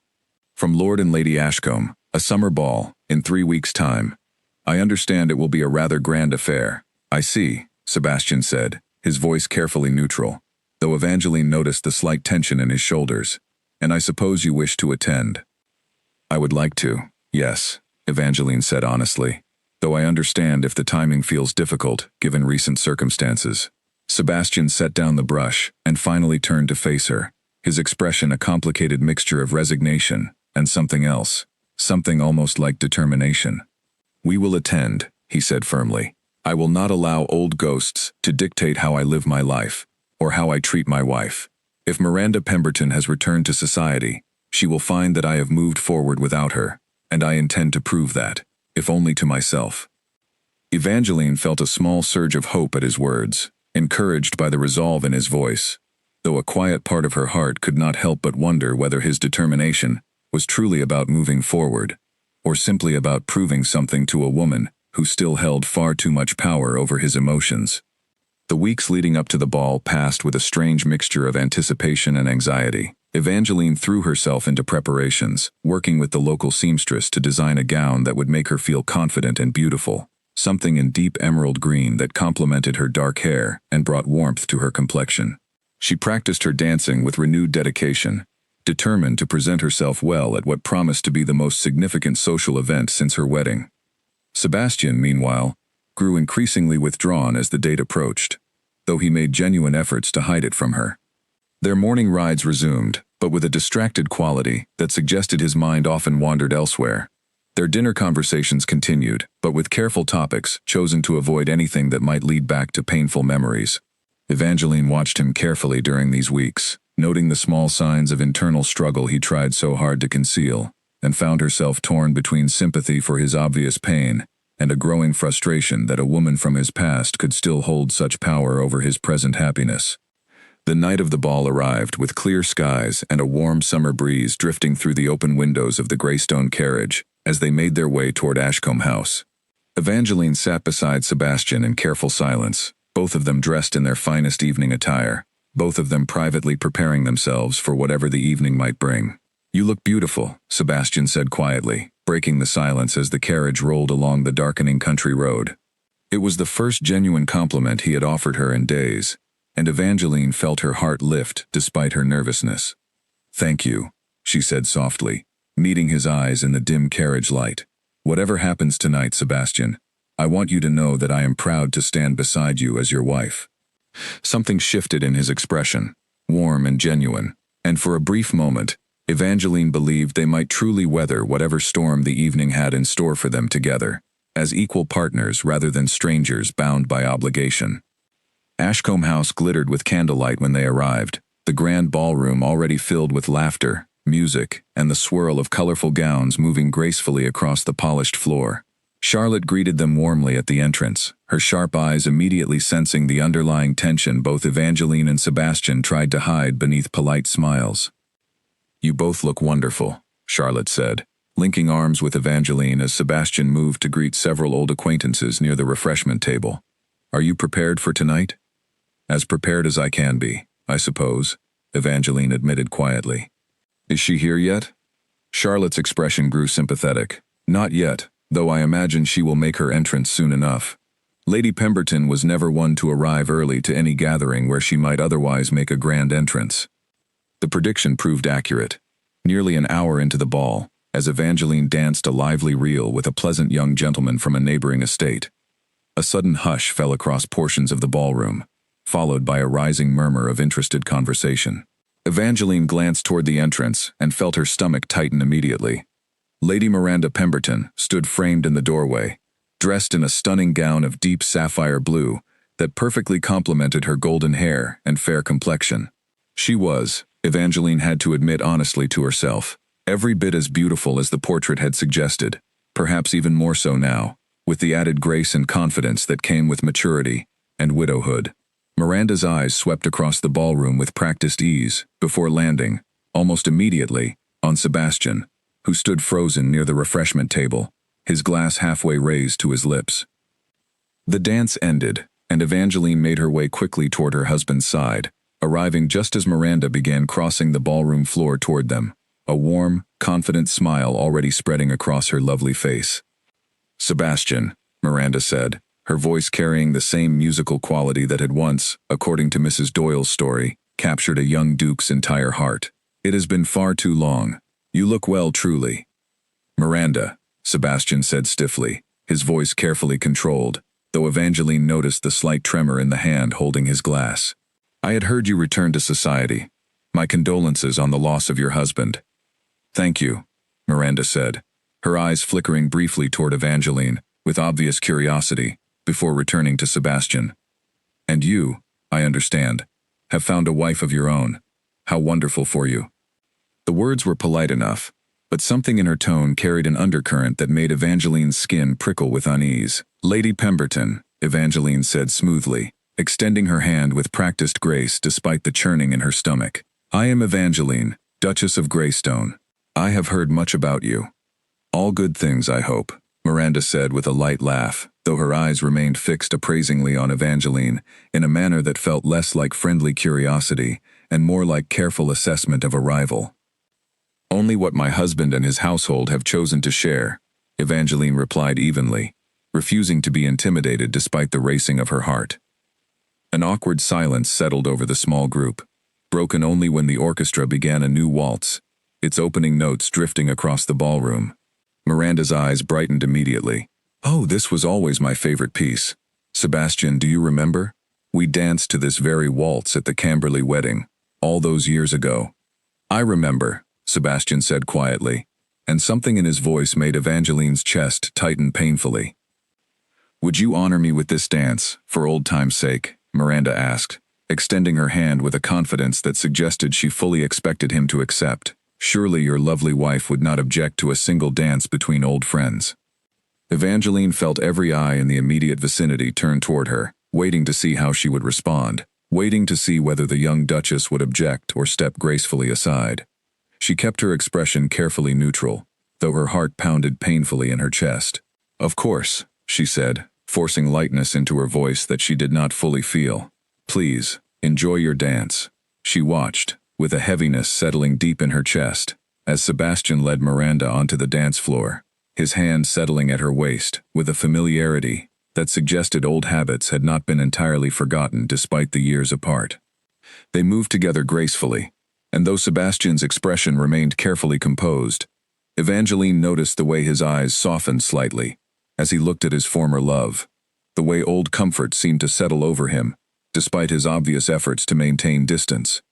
"From Lord and Lady Ashcombe, a summer ball, in 3 weeks' time. I understand it will be a rather grand affair." "I see," Sebastian said, his voice carefully neutral, though Evangeline noticed the slight tension in his shoulders. "And I suppose you wish to attend." "I would like to, yes," Evangeline said honestly, "though I understand if the timing feels difficult, given recent circumstances." Sebastian set down the brush and finally turned to face her, his expression a complicated mixture of resignation and something else, something almost like determination. "We will attend," he said firmly. "I will not allow old ghosts to dictate how I live my life, or how I treat my wife. If Miranda Pemberton has returned to society, she will find that I have moved forward without her, and I intend to prove that, if only to myself." Evangeline felt a small surge of hope at his words, encouraged by the resolve in his voice, though a quiet part of her heart could not help but wonder whether his determination was truly about moving forward, or simply about proving something to a woman who still held far too much power over his emotions. The weeks leading up to the ball passed with a strange mixture of anticipation and anxiety. Evangeline threw herself into preparations, working with the local seamstress to design a gown that would make her feel confident and beautiful, something in deep emerald green that complemented her dark hair and brought warmth to her complexion. She practiced her dancing with renewed dedication, determined to present herself well at what promised to be the most significant social event since her wedding. Sebastian, meanwhile, grew increasingly withdrawn as the date approached, though he made genuine efforts to hide it from her. Their morning rides resumed, but with a distracted quality that suggested his mind often wandered elsewhere. Their dinner conversations continued, but with careful topics chosen to avoid anything that might lead back to painful memories. Evangeline watched him carefully during these weeks, noting the small signs of internal struggle he tried so hard to conceal, and found herself torn between sympathy for his obvious pain and a growing frustration that a woman from his past could still hold such power over his present happiness. The night of the ball arrived with clear skies and a warm summer breeze drifting through the open windows of the Greystone carriage as they made their way toward Ashcombe House. Evangeline sat beside Sebastian in careful silence, both of them dressed in their finest evening attire, both of them privately preparing themselves for whatever the evening might bring. "You look beautiful," Sebastian said quietly, breaking the silence as the carriage rolled along the darkening country road. It was the first genuine compliment he had offered her in days, and Evangeline felt her heart lift despite her nervousness. "Thank you," she said softly, meeting his eyes in the dim carriage light. "Whatever happens tonight, Sebastian, I want you to know that I am proud to stand beside you as your wife." Something shifted in his expression, warm and genuine, and for a brief moment, Evangeline believed they might truly weather whatever storm the evening had in store for them together, as equal partners rather than strangers bound by obligation. Ashcombe House glittered with candlelight when they arrived, the grand ballroom already filled with laughter, music, and the swirl of colorful gowns moving gracefully across the polished floor. Charlotte greeted them warmly at the entrance, her sharp eyes immediately sensing the underlying tension both Evangeline and Sebastian tried to hide beneath polite smiles. "You both look wonderful," Charlotte said, linking arms with Evangeline as Sebastian moved to greet several old acquaintances near the refreshment table. "Are you prepared for tonight?" "As prepared as I can be, I suppose," Evangeline admitted quietly. "Is she here yet?" Charlotte's expression grew sympathetic. "Not yet, though I imagine she will make her entrance soon enough. Lady Pemberton was never one to arrive early to any gathering where she might otherwise make a grand entrance." The prediction proved accurate. Nearly an hour into the ball, as Evangeline danced a lively reel with a pleasant young gentleman from a neighboring estate, a sudden hush fell across portions of the ballroom, followed by a rising murmur of interested conversation. Evangeline glanced toward the entrance and felt her stomach tighten immediately. Lady Miranda Pemberton stood framed in the doorway, dressed in a stunning gown of deep sapphire blue that perfectly complemented her golden hair and fair complexion. She was, Evangeline had to admit honestly to herself, every bit as beautiful as the portrait had suggested, perhaps even more so now, with the added grace and confidence that came with maturity and widowhood. Miranda's eyes swept across the ballroom with practiced ease before landing, almost immediately, on Sebastian, who stood frozen near the refreshment table, his glass halfway raised to his lips. The dance ended, and Evangeline made her way quickly toward her husband's side, arriving just as Miranda began crossing the ballroom floor toward them, a warm, confident smile already spreading across her lovely face. "Sebastian," Miranda said, her voice carrying the same musical quality that had once, according to Mrs. Doyle's story, captured a young duke's entire heart. "It has been far too long. You look well, truly." "Miranda," Sebastian said stiffly, his voice carefully controlled, though Evangeline noticed the slight tremor in the hand holding his glass. "I had heard you return to society. My condolences on the loss of your husband." "Thank you," Miranda said, her eyes flickering briefly toward Evangeline, with obvious curiosity, before returning to Sebastian. "And you, I understand, have found a wife of your own. How wonderful for you." The words were polite enough, but something in her tone carried an undercurrent that made Evangeline's skin prickle with unease. "Lady Pemberton," Evangeline said smoothly, extending her hand with practiced grace despite the churning in her stomach. "I am Evangeline, Duchess of Greystone. I have heard much about you." "All good things, I hope," Miranda said with a light laugh, though her eyes remained fixed appraisingly on Evangeline in a manner that felt less like friendly curiosity and more like careful assessment of a rival. "Only what my husband and his household have chosen to share," Evangeline replied evenly, refusing to be intimidated despite the racing of her heart. An awkward silence settled over the small group, broken only when the orchestra began a new waltz, its opening notes drifting across the ballroom. Miranda's eyes brightened immediately. "Oh, this was always my favorite piece. Sebastian, do you remember? We danced to this very waltz at the Camberley wedding, all those years ago." "I remember," Sebastian said quietly, and something in his voice made Evangeline's chest tighten painfully. "Would you honor me with this dance, for old time's sake?" Miranda asked, extending her hand with a confidence that suggested she fully expected him to accept. "Surely your lovely wife would not object to a single dance between old friends." Evangeline felt every eye in the immediate vicinity turn toward her, waiting to see how she would respond, waiting to see whether the young Duchess would object or step gracefully aside. She kept her expression carefully neutral, though her heart pounded painfully in her chest. "Of course," she said, forcing lightness into her voice that she did not fully feel. "Please, enjoy your dance." She watched, with a heaviness settling deep in her chest, as Sebastian led Miranda onto the dance floor, his hand settling at her waist with a familiarity that suggested old habits had not been entirely forgotten despite the years apart. They moved together gracefully, and though Sebastian's expression remained carefully composed, Evangeline noticed the way his eyes softened slightly as he looked at his former love, the way old comfort seemed to settle over him, despite his obvious efforts to maintain distance.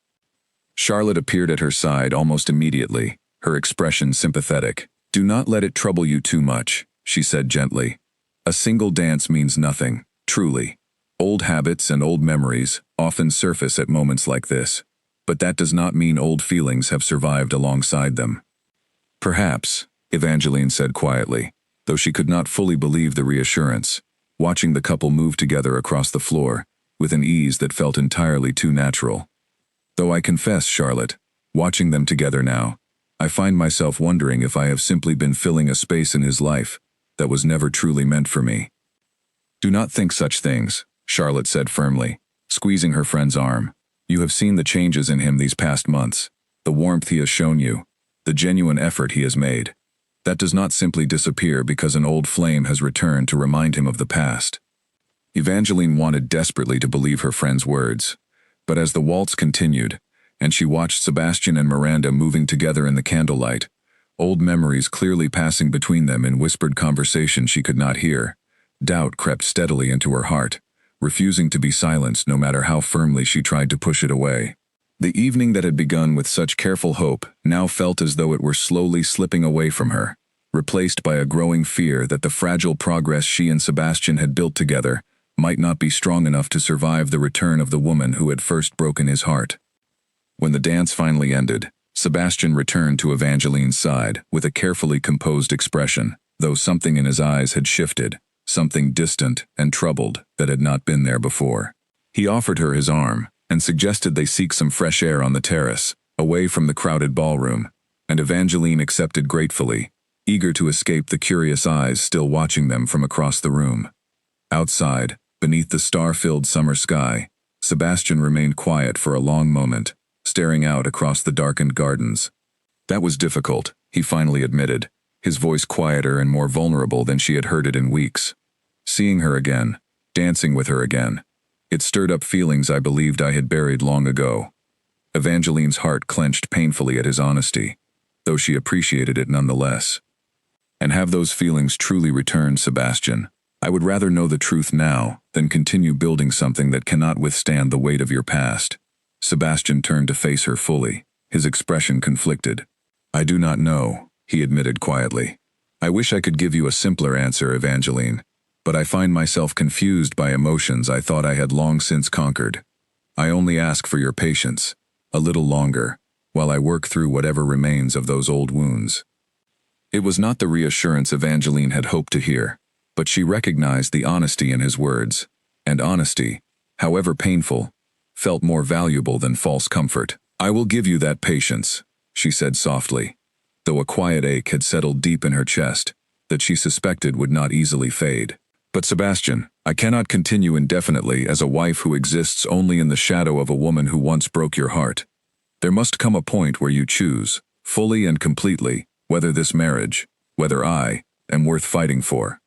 Charlotte appeared at her side almost immediately, her expression sympathetic. "Do not let it trouble you too much," she said gently. "A single dance means nothing, truly. Old habits and old memories often surface at moments like this, but that does not mean old feelings have survived alongside them." "Perhaps," Evangeline said quietly, though she could not fully believe the reassurance, watching the couple move together across the floor, with an ease that felt entirely too natural. "Though I confess, Charlotte, watching them together now, I find myself wondering if I have simply been filling a space in his life that was never truly meant for me." "Do not think such things," Charlotte said firmly, squeezing her friend's arm. "You have seen the changes in him these past months, the warmth he has shown you, the genuine effort he has made. That does not simply disappear because an old flame has returned to remind him of the past." Evangeline wanted desperately to believe her friend's words, but as the waltz continued, and she watched Sebastian and Miranda moving together in the candlelight, old memories clearly passing between them in whispered conversation she could not hear, doubt crept steadily into her heart, refusing to be silenced no matter how firmly she tried to push it away. The evening that had begun with such careful hope now felt as though it were slowly slipping away from her, replaced by a growing fear that the fragile progress she and Sebastian had built together might not be strong enough to survive the return of the woman who had first broken his heart. When the dance finally ended, Sebastian returned to Evangeline's side with a carefully composed expression, though something in his eyes had shifted, something distant and troubled that had not been there before. He offered her his arm and suggested they seek some fresh air on the terrace, away from the crowded ballroom, and Evangeline accepted gratefully, eager to escape the curious eyes still watching them from across the room. Outside, beneath the star-filled summer sky, Sebastian remained quiet for a long moment, staring out across the darkened gardens. That was difficult, he finally admitted, his voice quieter and more vulnerable than she had heard it in weeks. Seeing her again, dancing with her again, it stirred up feelings I believed I had buried long ago. Evangeline's heart clenched painfully at his honesty, though she appreciated it nonetheless. "And have those feelings truly returned, Sebastian? I would rather know the truth now than continue building something that cannot withstand the weight of your past." Sebastian turned to face her fully, his expression conflicted. "I do not know," he admitted quietly. "I wish I could give you a simpler answer, Evangeline, but I find myself confused by emotions I thought I had long since conquered. I only ask for your patience, a little longer, while I work through whatever remains of those old wounds." It was not the reassurance Evangeline had hoped to hear, but she recognized the honesty in his words, and honesty, however painful, felt more valuable than false comfort. "I will give you that patience," she said softly, though a quiet ache had settled deep in her chest that she suspected would not easily fade. "But Sebastian, I cannot continue indefinitely as a wife who exists only in the shadow of a woman who once broke your heart. There must come a point where you choose, fully and completely, whether this marriage, whether I, am worth fighting for."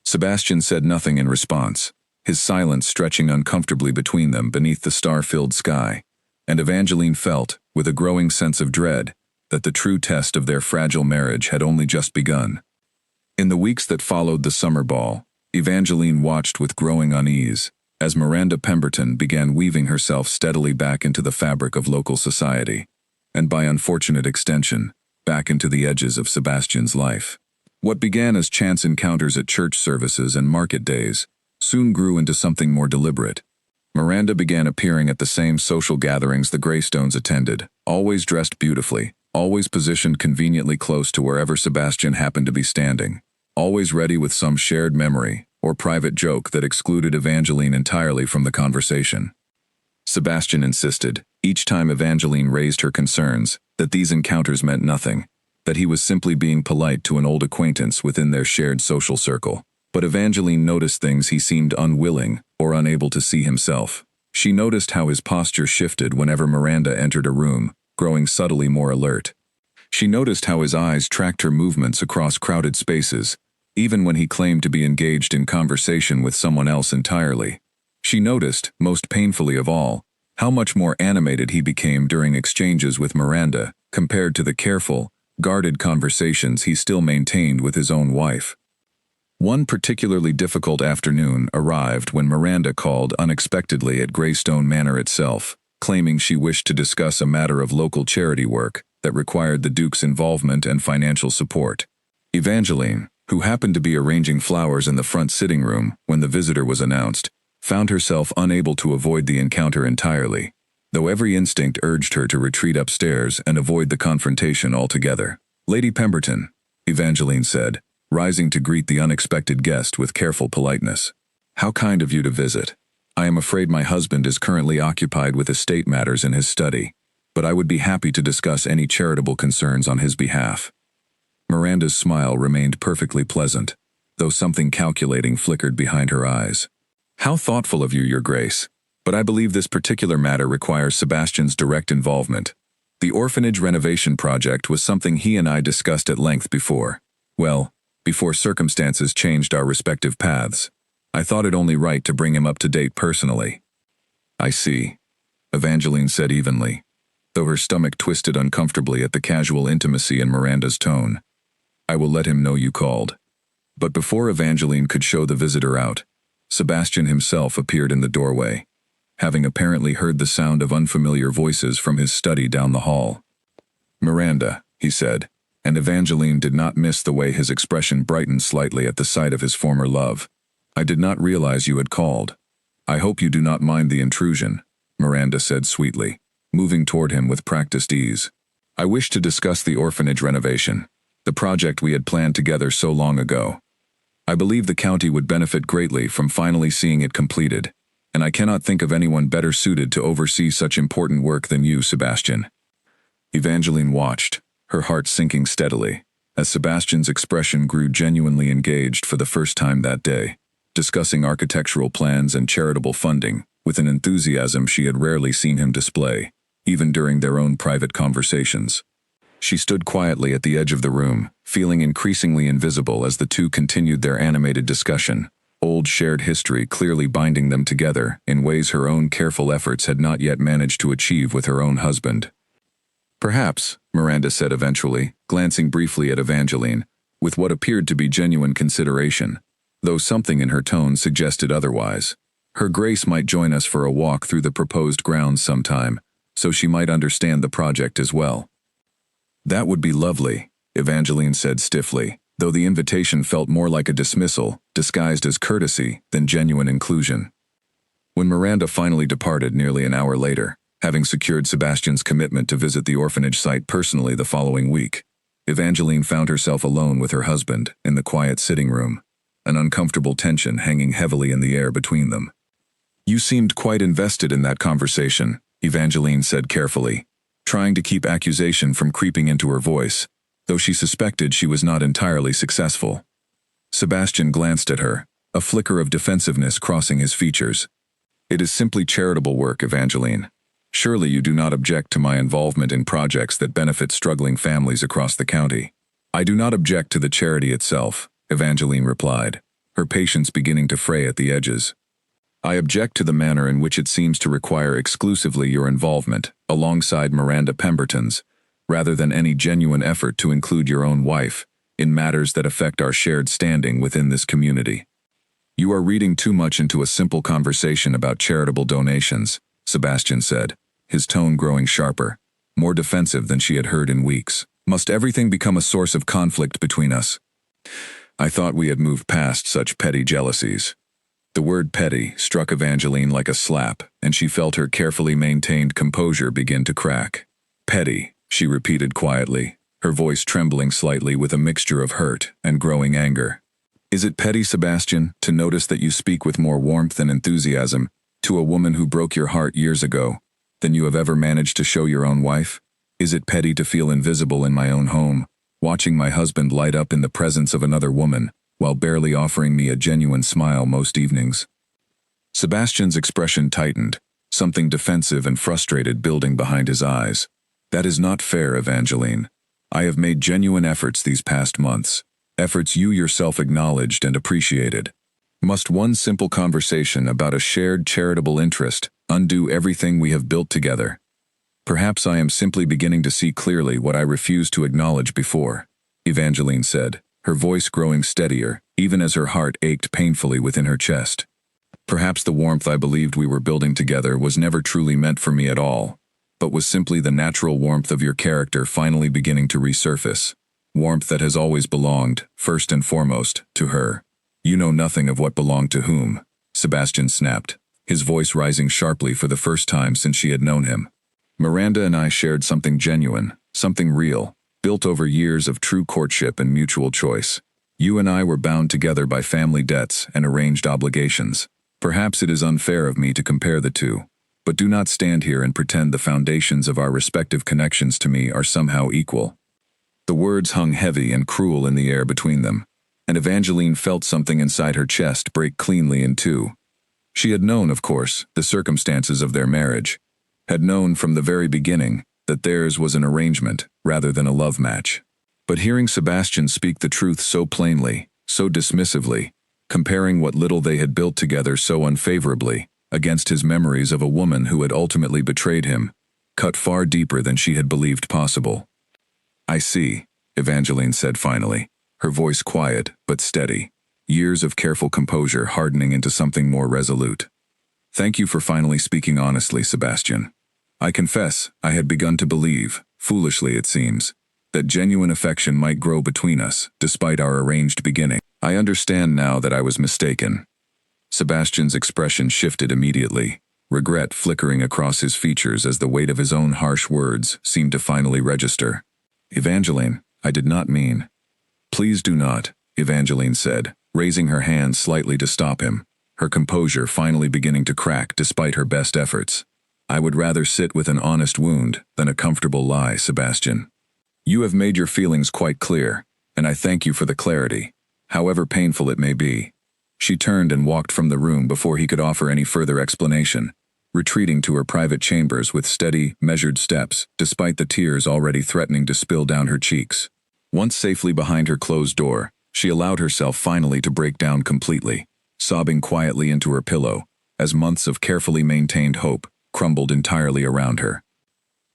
Sebastian said nothing in response, his silence stretching uncomfortably between them beneath the star-filled sky, and Evangeline felt, with a growing sense of dread, that the true test of their fragile marriage had only just begun. In the weeks that followed the summer ball, Evangeline watched with growing unease as Miranda Pemberton began weaving herself steadily back into the fabric of local society, and by unfortunate extension, back into the edges of Sebastian's life. What began as chance encounters at church services and market days soon grew into something more deliberate. Miranda began appearing at the same social gatherings the Greystones attended, always dressed beautifully, always positioned conveniently close to wherever Sebastian happened to be standing, always ready with some shared memory or private joke that excluded Evangeline entirely from the conversation. Sebastian insisted, each time Evangeline raised her concerns, that these encounters meant nothing, that he was simply being polite to an old acquaintance within their shared social circle. But Evangeline noticed things he seemed unwilling or unable to see himself. She noticed how his posture shifted whenever Miranda entered a room, growing subtly more alert. She noticed how his eyes tracked her movements across crowded spaces, even when he claimed to be engaged in conversation with someone else entirely. She noticed, most painfully of all, how much more animated he became during exchanges with Miranda compared to the careful, guarded conversations he still maintained with his own wife. One particularly difficult afternoon arrived when Miranda called unexpectedly at Greystone Manor itself, claiming she wished to discuss a matter of local charity work that required the Duke's involvement and financial support. Evangeline, who happened to be arranging flowers in the front sitting room when the visitor was announced, found herself unable to avoid the encounter entirely, though every instinct urged her to retreat upstairs and avoid the confrontation altogether. "Lady Pemberton," Evangeline said, rising to greet the unexpected guest with careful politeness. "How kind of you to visit. I am afraid my husband is currently occupied with estate matters in his study, but I would be happy to discuss any charitable concerns on his behalf." Miranda's smile remained perfectly pleasant, though something calculating flickered behind her eyes. "How thoughtful of you, Your Grace, but I believe this particular matter requires Sebastian's direct involvement. The orphanage renovation project was something he and I discussed at length before. Well, before circumstances changed our respective paths. I thought it only right to bring him up to date personally." "I see," Evangeline said evenly, though her stomach twisted uncomfortably at the casual intimacy in Miranda's tone. "I will let him know you called." But before Evangeline could show the visitor out, Sebastian himself appeared in the doorway, having apparently heard the sound of unfamiliar voices from his study down the hall. "Miranda," he said, and Evangeline did not miss the way his expression brightened slightly at the sight of his former love. "I did not realize you had called. I hope you do not mind the intrusion," Miranda said sweetly, moving toward him with practiced ease. "I wish to discuss the orphanage renovation, the project we had planned together so long ago. I believe the county would benefit greatly from finally seeing it completed, and I cannot think of anyone better suited to oversee such important work than you, Sebastian." Evangeline watched, her heart sinking steadily, as Sebastian's expression grew genuinely engaged for the first time that day, discussing architectural plans and charitable funding with an enthusiasm she had rarely seen him display, even during their own private conversations. She stood quietly at the edge of the room, feeling increasingly invisible as the two continued their animated discussion, old shared history clearly binding them together in ways her own careful efforts had not yet managed to achieve with her own husband. "Perhaps," Miranda said eventually, glancing briefly at Evangeline, with what appeared to be genuine consideration, though something in her tone suggested otherwise. "Her Grace might join us for a walk through the proposed grounds sometime, so she might understand the project as well." "That would be lovely," Evangeline said stiffly, though the invitation felt more like a dismissal, disguised as courtesy, than genuine inclusion. When Miranda finally departed nearly an hour later, having secured Sebastian's commitment to visit the orphanage site personally the following week, Evangeline found herself alone with her husband in the quiet sitting room, an uncomfortable tension hanging heavily in the air between them. "You seemed quite invested in that conversation," Evangeline said carefully, trying to keep accusation from creeping into her voice, though she suspected she was not entirely successful. Sebastian glanced at her, a flicker of defensiveness crossing his features. "It is simply charitable work, Evangeline. Surely you do not object to my involvement in projects that benefit struggling families across the county." "I do not object to the charity itself," Evangeline replied, her patience beginning to fray at the edges. I object to the manner in which it seems to require exclusively your involvement, alongside Miranda Pemberton's, rather than any genuine effort to include your own wife, in matters that affect our shared standing within this community. You are reading too much into a simple conversation about charitable donations, Sebastian said, his tone growing sharper, more defensive than she had heard in weeks. Must everything become a source of conflict between us? I thought we had moved past such petty jealousies. The word petty struck Evangeline like a slap, and she felt her carefully maintained composure begin to crack. Petty, she repeated quietly, her voice trembling slightly with a mixture of hurt and growing anger. Is it petty, Sebastian, to notice that you speak with more warmth and enthusiasm to a woman who broke your heart years ago than you have ever managed to show your own wife? Is it petty to feel invisible in my own home, watching my husband light up in the presence of another woman, while barely offering me a genuine smile most evenings? Sebastian's expression tightened, something defensive and frustrated building behind his eyes. That is not fair, Evangeline. I have made genuine efforts these past months, efforts you yourself acknowledged and appreciated. Must one simple conversation about a shared charitable interest undo everything we have built together? Perhaps I am simply beginning to see clearly what I refused to acknowledge before, Evangeline said, her voice growing steadier, even as her heart ached painfully within her chest. Perhaps the warmth I believed we were building together was never truly meant for me at all, but was simply the natural warmth of your character finally beginning to resurface, warmth that has always belonged, first and foremost, to her. You know nothing of what belonged to whom, Sebastian snapped, his voice rising sharply for the first time since she had known him. Miranda and I shared something genuine, something real, built over years of true courtship and mutual choice. You and I were bound together by family debts and arranged obligations. Perhaps it is unfair of me to compare the two, but do not stand here and pretend the foundations of our respective connections to me are somehow equal. The words hung heavy and cruel in the air between them, and Evangeline felt something inside her chest break cleanly in two. She had known, of course, the circumstances of their marriage, had known from the very beginning that theirs was an arrangement rather than a love match. But hearing Sebastian speak the truth so plainly, so dismissively, comparing what little they had built together so unfavorably against his memories of a woman who had ultimately betrayed him, cut far deeper than she had believed possible. I see, Evangeline said finally, her voice quiet but steady, years of careful composure hardening into something more resolute. Thank you for finally speaking honestly, Sebastian. I confess I had begun to believe, foolishly it seems, that genuine affection might grow between us, despite our arranged beginning. I understand now that I was mistaken. Sebastian's expression shifted immediately, regret flickering across his features as the weight of his own harsh words seemed to finally register. Evangeline, I did not mean. Please do not, Evangeline said, raising her hand slightly to stop him, her composure finally beginning to crack despite her best efforts. I would rather sit with an honest wound than a comfortable lie, Sebastian. You have made your feelings quite clear, and I thank you for the clarity, however painful it may be. She turned and walked from the room before he could offer any further explanation, retreating to her private chambers with steady, measured steps, despite the tears already threatening to spill down her cheeks. Once safely behind her closed door, she allowed herself finally to break down completely, sobbing quietly into her pillow, as months of carefully maintained hope crumbled entirely around her.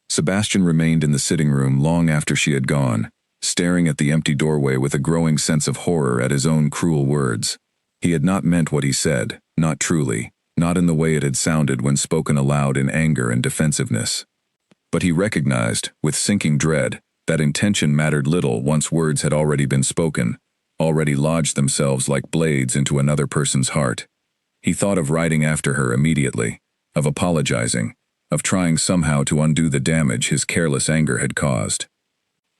Sebastian remained in the sitting room long after she had gone, staring at the empty doorway with a growing sense of horror at his own cruel words. He had not meant what he said, not truly, not in the way it had sounded when spoken aloud in anger and defensiveness. But he recognized, with sinking dread, that intention mattered little once words had already been spoken, already lodged themselves like blades into another person's heart. He thought of writing after her immediately, of apologizing, of trying somehow to undo the damage his careless anger had caused.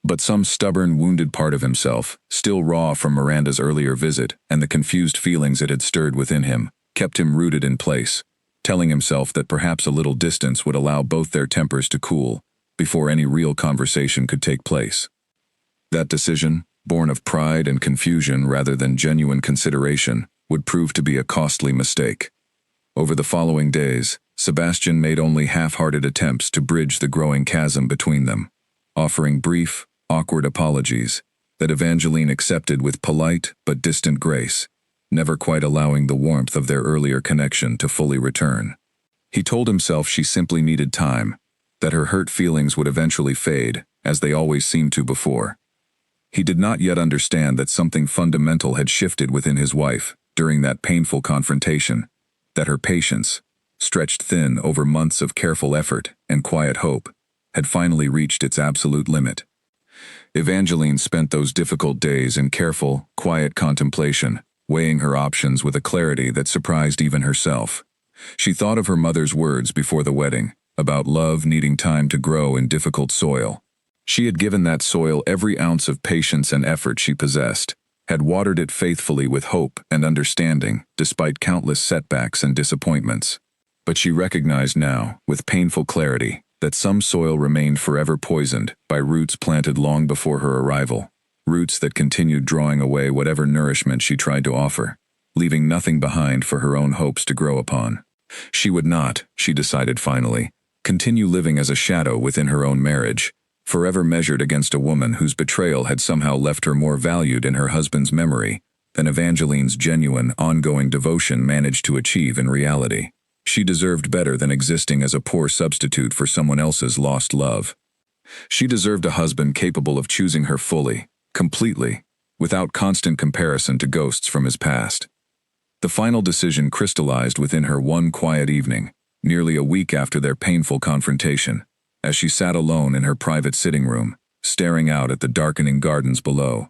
But some stubborn, wounded part of himself, still raw from Miranda's earlier visit and the confused feelings it had stirred within him, kept him rooted in place, telling himself that perhaps a little distance would allow both their tempers to cool before any real conversation could take place. That decision, born of pride and confusion rather than genuine consideration, would prove to be a costly mistake. Over the following days, Sebastian made only half-hearted attempts to bridge the growing chasm between them, offering brief, awkward apologies that Evangeline accepted with polite but distant grace, never quite allowing the warmth of their earlier connection to fully return. He told himself she simply needed time, that her hurt feelings would eventually fade, as they always seemed to before. He did not yet understand that something fundamental had shifted within his wife during that painful confrontation, that her patience, stretched thin over months of careful effort and quiet hope, had finally reached its absolute limit. Evangeline spent those difficult days in careful, quiet contemplation, weighing her options with a clarity that surprised even herself. She thought of her mother's words before the wedding, about love needing time to grow in difficult soil. She had given that soil every ounce of patience and effort she possessed, had watered it faithfully with hope and understanding, despite countless setbacks and disappointments. But she recognized now, with painful clarity, that some soil remained forever poisoned by roots planted long before her arrival, roots that continued drawing away whatever nourishment she tried to offer, leaving nothing behind for her own hopes to grow upon. She would not, she decided finally, continue living as a shadow within her own marriage, forever measured against a woman whose betrayal had somehow left her more valued in her husband's memory than Evangeline's genuine, ongoing devotion managed to achieve in reality. She deserved better than existing as a poor substitute for someone else's lost love. She deserved a husband capable of choosing her fully, completely, without constant comparison to ghosts from his past. The final decision crystallized within her one quiet evening, nearly a week after their painful confrontation, as she sat alone in her private sitting room, staring out at the darkening gardens below.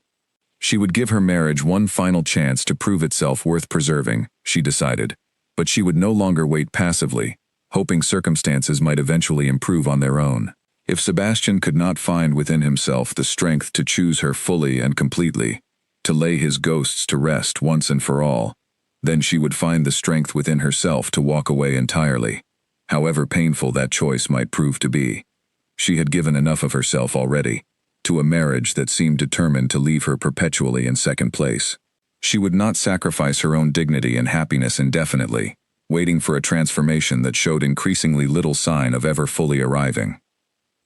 She would give her marriage one final chance to prove itself worth preserving, she decided, but she would no longer wait passively, hoping circumstances might eventually improve on their own. If Sebastian could not find within himself the strength to choose her fully and completely, to lay his ghosts to rest once and for all, then she would find the strength within herself to walk away entirely, however painful that choice might prove to be. She had given enough of herself already, to a marriage that seemed determined to leave her perpetually in second place. She would not sacrifice her own dignity and happiness indefinitely, waiting for a transformation that showed increasingly little sign of ever fully arriving.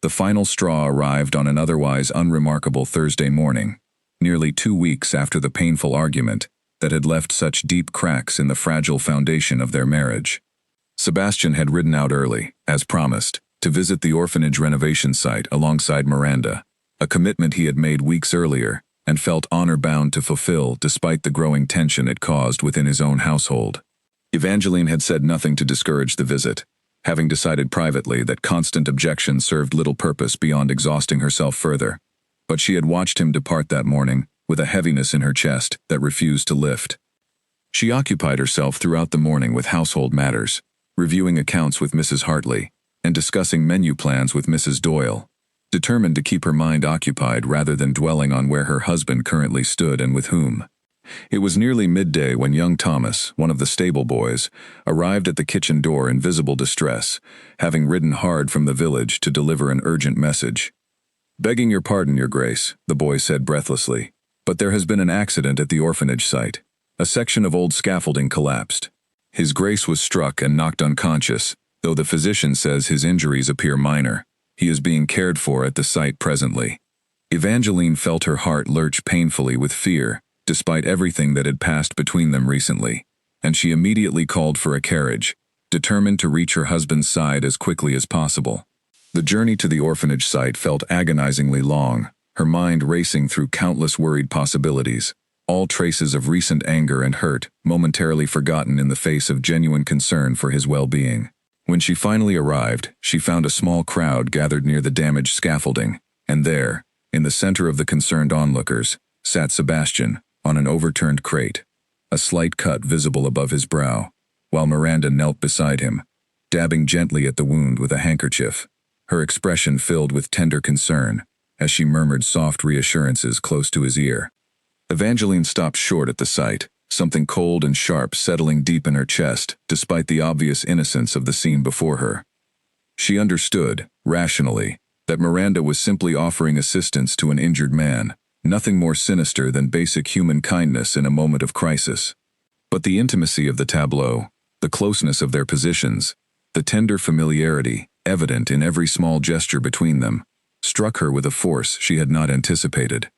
The final straw arrived on an otherwise unremarkable Thursday morning, nearly 2 weeks after the painful argument that had left such deep cracks in the fragile foundation of their marriage. Sebastian had ridden out early, as promised, to visit the orphanage renovation site alongside Miranda, a commitment he had made weeks earlier and felt honor-bound to fulfill despite the growing tension it caused within his own household. Evangeline had said nothing to discourage the visit, having decided privately that constant objection served little purpose beyond exhausting herself further. But she had watched him depart that morning with a heaviness in her chest that refused to lift. She occupied herself throughout the morning with household matters, reviewing accounts with Mrs. Hartley, and discussing menu plans with Mrs. Doyle, determined to keep her mind occupied rather than dwelling on where her husband currently stood and with whom. It was nearly midday when young Thomas, one of the stable boys, arrived at the kitchen door in visible distress, having ridden hard from the village to deliver an urgent message. "Begging your pardon, Your Grace," the boy said breathlessly, "but there has been an accident at the orphanage site. A section of old scaffolding collapsed. His Grace was struck and knocked unconscious, though the physician says his injuries appear minor. He is being cared for at the site presently." Evangeline felt her heart lurch painfully with fear, despite everything that had passed between them recently, and she immediately called for a carriage, determined to reach her husband's side as quickly as possible. The journey to the orphanage site felt agonizingly long, her mind racing through countless worried possibilities, all traces of recent anger and hurt momentarily forgotten in the face of genuine concern for his well-being. When she finally arrived, she found a small crowd gathered near the damaged scaffolding, and there, in the center of the concerned onlookers, sat Sebastian, on an overturned crate, a slight cut visible above his brow, while Miranda knelt beside him, dabbing gently at the wound with a handkerchief, her expression filled with tender concern, as she murmured soft reassurances close to his ear. Evangeline stopped short at the sight, something cold and sharp settling deep in her chest, despite the obvious innocence of the scene before her. She understood, rationally, that Miranda was simply offering assistance to an injured man, nothing more sinister than basic human kindness in a moment of crisis. But the intimacy of the tableau, the closeness of their positions, the tender familiarity, evident in every small gesture between them, struck her with a force she had not anticipated.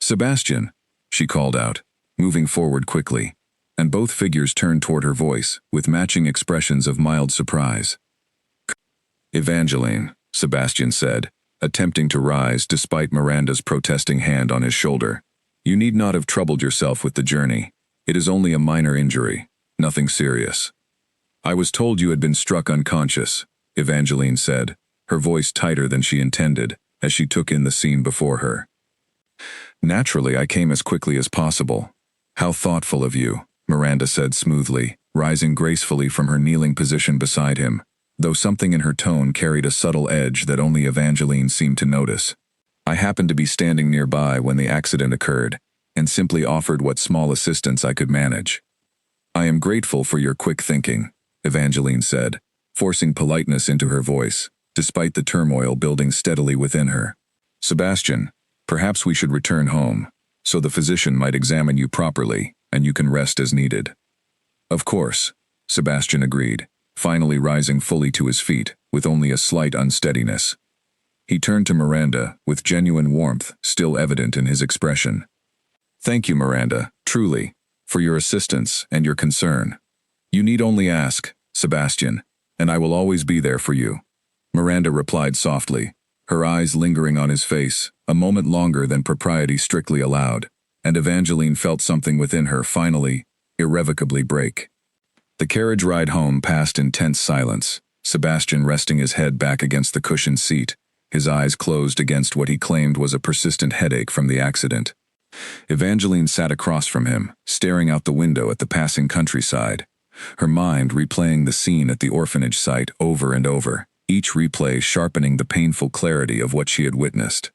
"Sebastian," she called out, moving forward quickly. and both figures turned toward her voice, with matching expressions of mild surprise. "Evangeline," Sebastian said, attempting to rise despite Miranda's protesting hand on his shoulder. "You need not have troubled yourself with the journey. It is only a minor injury, nothing serious." "I was told you had been struck unconscious," Evangeline said, her voice tighter than she intended, as she took in the scene before her. "Naturally, I came as quickly as possible." "How thoughtful of you," Miranda said smoothly, rising gracefully from her kneeling position beside him, though something in her tone carried a subtle edge that only Evangeline seemed to notice. "I happened to be standing nearby when the accident occurred, and simply offered what small assistance I could manage." "I am grateful for your quick thinking," Evangeline said, forcing politeness into her voice, despite the turmoil building steadily within her. "Sebastian, perhaps we should return home, so the physician might examine you properly, and you can rest as needed." "Of course," Sebastian agreed, finally rising fully to his feet, with only a slight unsteadiness. He turned to Miranda, with genuine warmth still evident in his expression. "Thank you, Miranda, truly, for your assistance and your concern. You need only ask, Sebastian, and I will always be there for you," Miranda replied softly, her eyes lingering on his face, a moment longer than propriety strictly allowed, and Evangeline felt something within her finally, irrevocably break. The carriage ride home passed in tense silence, Sebastian resting his head back against the cushioned seat, his eyes closed against what he claimed was a persistent headache from the accident. Evangeline sat across from him, staring out the window at the passing countryside, her mind replaying the scene at the orphanage site over and over, each replay sharpening the painful clarity of what she had witnessed.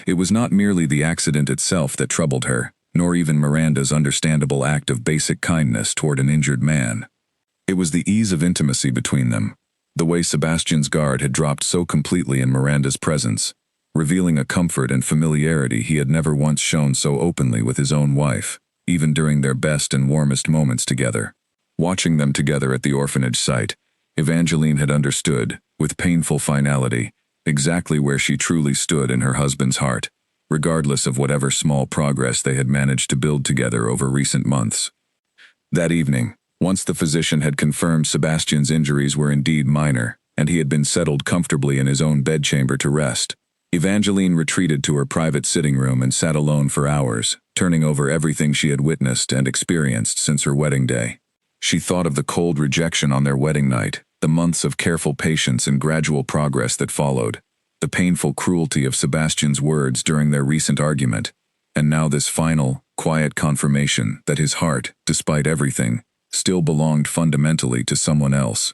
It was not merely the accident itself that troubled her, nor even Miranda's understandable act of basic kindness toward an injured man. It was the ease of intimacy between them, the way Sebastian's guard had dropped so completely in Miranda's presence, revealing a comfort and familiarity he had never once shown so openly with his own wife, even during their best and warmest moments together. Watching them together at the orphanage site, Evangeline had understood, with painful finality, exactly where she truly stood in her husband's heart, regardless of whatever small progress they had managed to build together over recent months. That evening, once the physician had confirmed Sebastian's injuries were indeed minor, and he had been settled comfortably in his own bedchamber to rest, Evangeline retreated to her private sitting room and sat alone for hours, turning over everything she had witnessed and experienced since her wedding day. She thought of the cold rejection on their wedding night, the months of careful patience and gradual progress that followed, the painful cruelty of Sebastian's words during their recent argument, and now this final, quiet confirmation that his heart, despite everything, still belonged fundamentally to someone else.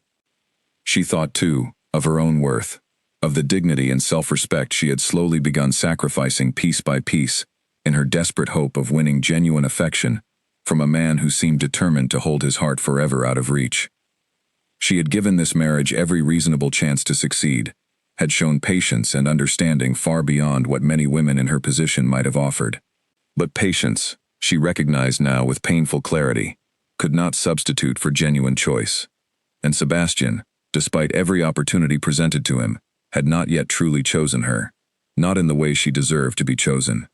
She thought, too, of her own worth, of the dignity and self-respect she had slowly begun sacrificing piece by piece, in her desperate hope of winning genuine affection from a man who seemed determined to hold his heart forever out of reach. She had given this marriage every reasonable chance to succeed, had shown patience and understanding far beyond what many women in her position might have offered. But patience, she recognized now with painful clarity, could not substitute for genuine choice. And Sebastian, despite every opportunity presented to him, had not yet truly chosen her, not in the way she deserved to be chosen.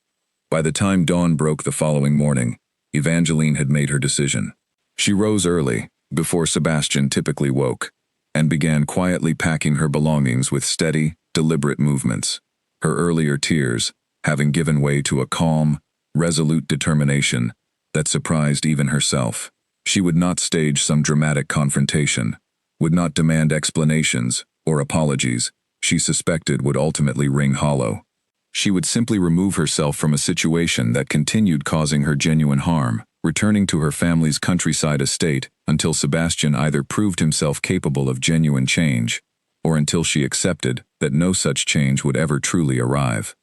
By the time dawn broke the following morning, Evangeline had made her decision. She rose early, before Sebastian typically woke, and began quietly packing her belongings with steady, deliberate movements, her earlier tears having given way to a calm, resolute determination that surprised even herself. She would not stage some dramatic confrontation, would not demand explanations or apologies she suspected would ultimately ring hollow. She would simply remove herself from a situation that continued causing her genuine harm, returning to her family's countryside estate until Sebastian either proved himself capable of genuine change, or until she accepted that no such change would ever truly arrive.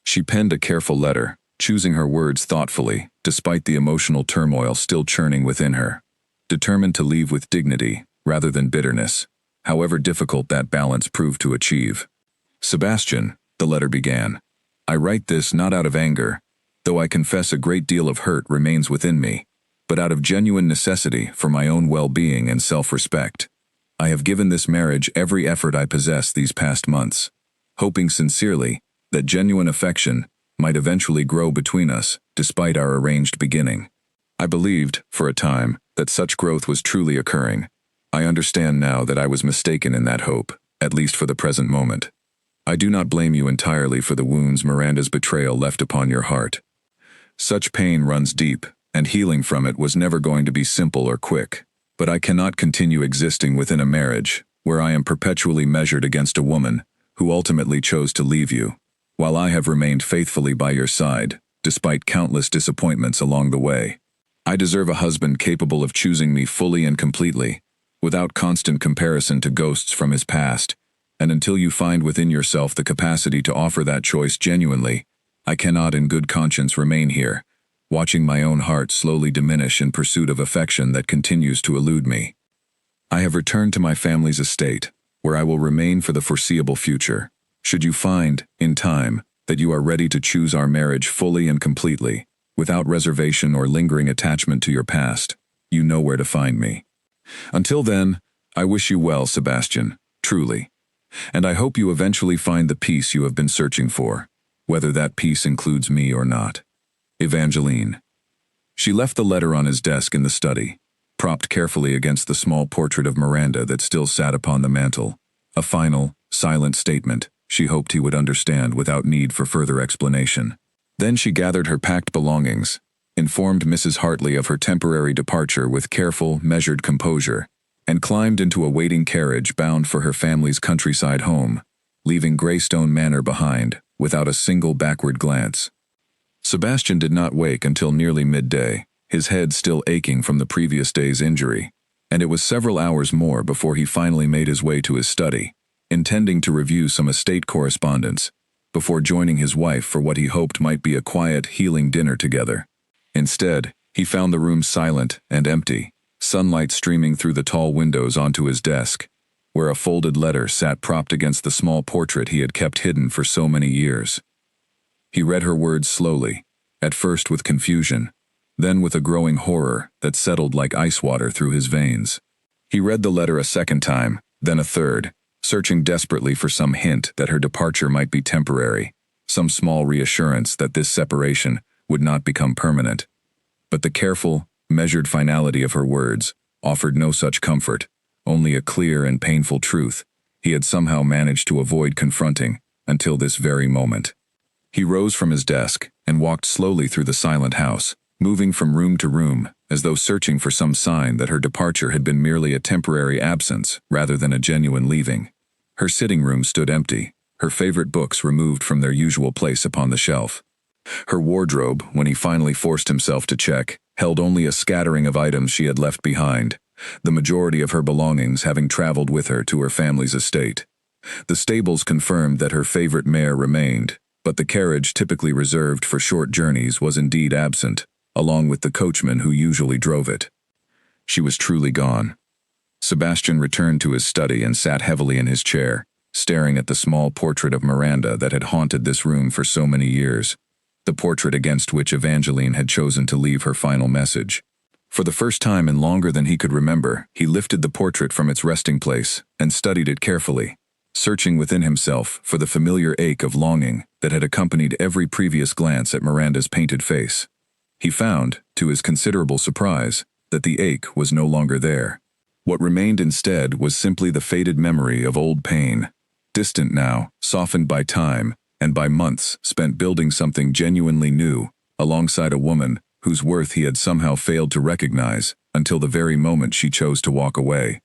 She penned a careful letter, choosing her words thoughtfully, despite the emotional turmoil still churning within her, determined to leave with dignity rather than bitterness, however difficult that balance proved to achieve. "Sebastian," the letter began, "I write this not out of anger, though I confess a great deal of hurt remains within me, but out of genuine necessity for my own well-being and self-respect. I have given this marriage every effort I possess these past months, hoping sincerely that genuine affection might eventually grow between us despite our arranged beginning. I believed, for a time, that such growth was truly occurring. I understand now that I was mistaken in that hope, at least for the present moment. I do not blame you entirely for the wounds Miranda's betrayal left upon your heart. Such pain runs deep, and healing from it was never going to be simple or quick. But I cannot continue existing within a marriage where I am perpetually measured against a woman who ultimately chose to leave you, while I have remained faithfully by your side, despite countless disappointments along the way. I deserve a husband capable of choosing me fully and completely, without constant comparison to ghosts from his past, and until you find within yourself the capacity to offer that choice genuinely, I cannot in good conscience remain here, watching my own heart slowly diminish in pursuit of affection that continues to elude me. I have returned to my family's estate, where I will remain for the foreseeable future. Should you find, in time, that you are ready to choose our marriage fully and completely, without reservation or lingering attachment to your past, you know where to find me. Until then, I wish you well, Sebastian, truly. And I hope you eventually find the peace you have been searching for, whether that peace includes me or not. Evangeline. She left the letter on his desk in the study, propped carefully against the small portrait of Miranda that still sat upon the mantel, a final, silent statement she hoped he would understand without need for further explanation. Then she gathered her packed belongings, informed Mrs. Hartley of her temporary departure with careful, measured composure, and climbed into a waiting carriage bound for her family's countryside home, leaving Greystone Manor behind, without a single backward glance. Sebastian did not wake until nearly midday, his head still aching from the previous day's injury, and it was several hours more before he finally made his way to his study, intending to review some estate correspondence, before joining his wife for what he hoped might be a quiet, healing dinner together. Instead, he found the room silent and empty, sunlight streaming through the tall windows onto his desk, where a folded letter sat propped against the small portrait he had kept hidden for so many years. He read her words slowly, at first with confusion, then with a growing horror that settled like ice water through his veins. He read the letter a second time, then a third, searching desperately for some hint that her departure might be temporary, some small reassurance that this separation would not become permanent. But the careful, measured finality of her words offered no such comfort, only a clear and painful truth he had somehow managed to avoid confronting until this very moment. He rose from his desk and walked slowly through the silent house, moving from room to room as though searching for some sign that her departure had been merely a temporary absence rather than a genuine leaving. Her sitting room stood empty, her favorite books removed from their usual place upon the shelf. Her wardrobe, when he finally forced himself to check, held only a scattering of items she had left behind, the majority of her belongings having traveled with her to her family's estate. The stables confirmed that her favorite mare remained, but the carriage typically reserved for short journeys was indeed absent, along with the coachman who usually drove it. She was truly gone. Sebastian returned to his study and sat heavily in his chair, staring at the small portrait of Miranda that had haunted this room for so many years, the portrait against which Evangeline had chosen to leave her final message. For the first time in longer than he could remember, he lifted the portrait from its resting place and studied it carefully, searching within himself for the familiar ache of longing that had accompanied every previous glance at Miranda's painted face. He found, to his considerable surprise, that the ache was no longer there. What remained instead was simply the faded memory of old pain, distant now, softened by time, and by months spent building something genuinely new, alongside a woman whose worth he had somehow failed to recognize until the very moment she chose to walk away.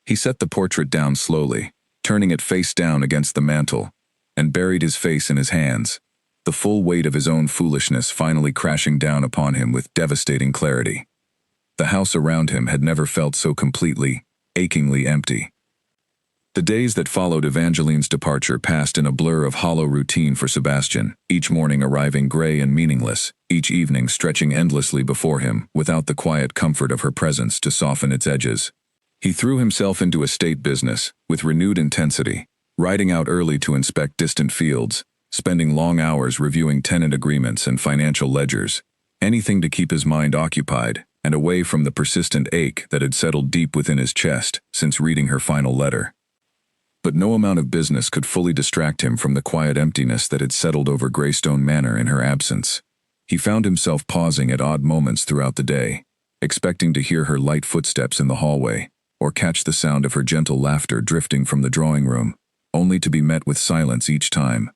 He set the portrait down slowly, turning it face down against the mantel, and buried his face in his hands, the full weight of his own foolishness finally crashing down upon him with devastating clarity. The house around him had never felt so completely, achingly empty. The days that followed Evangeline's departure passed in a blur of hollow routine for Sebastian, each morning arriving gray and meaningless, each evening stretching endlessly before him without the quiet comfort of her presence to soften its edges. He threw himself into estate business with renewed intensity, riding out early to inspect distant fields, spending long hours reviewing tenant agreements and financial ledgers, anything to keep his mind occupied and away from the persistent ache that had settled deep within his chest since reading her final letter. But no amount of business could fully distract him from the quiet emptiness that had settled over Greystone Manor in her absence. He found himself pausing at odd moments throughout the day, expecting to hear her light footsteps in the hallway, or catch the sound of her gentle laughter drifting from the drawing room, only to be met with silence each time,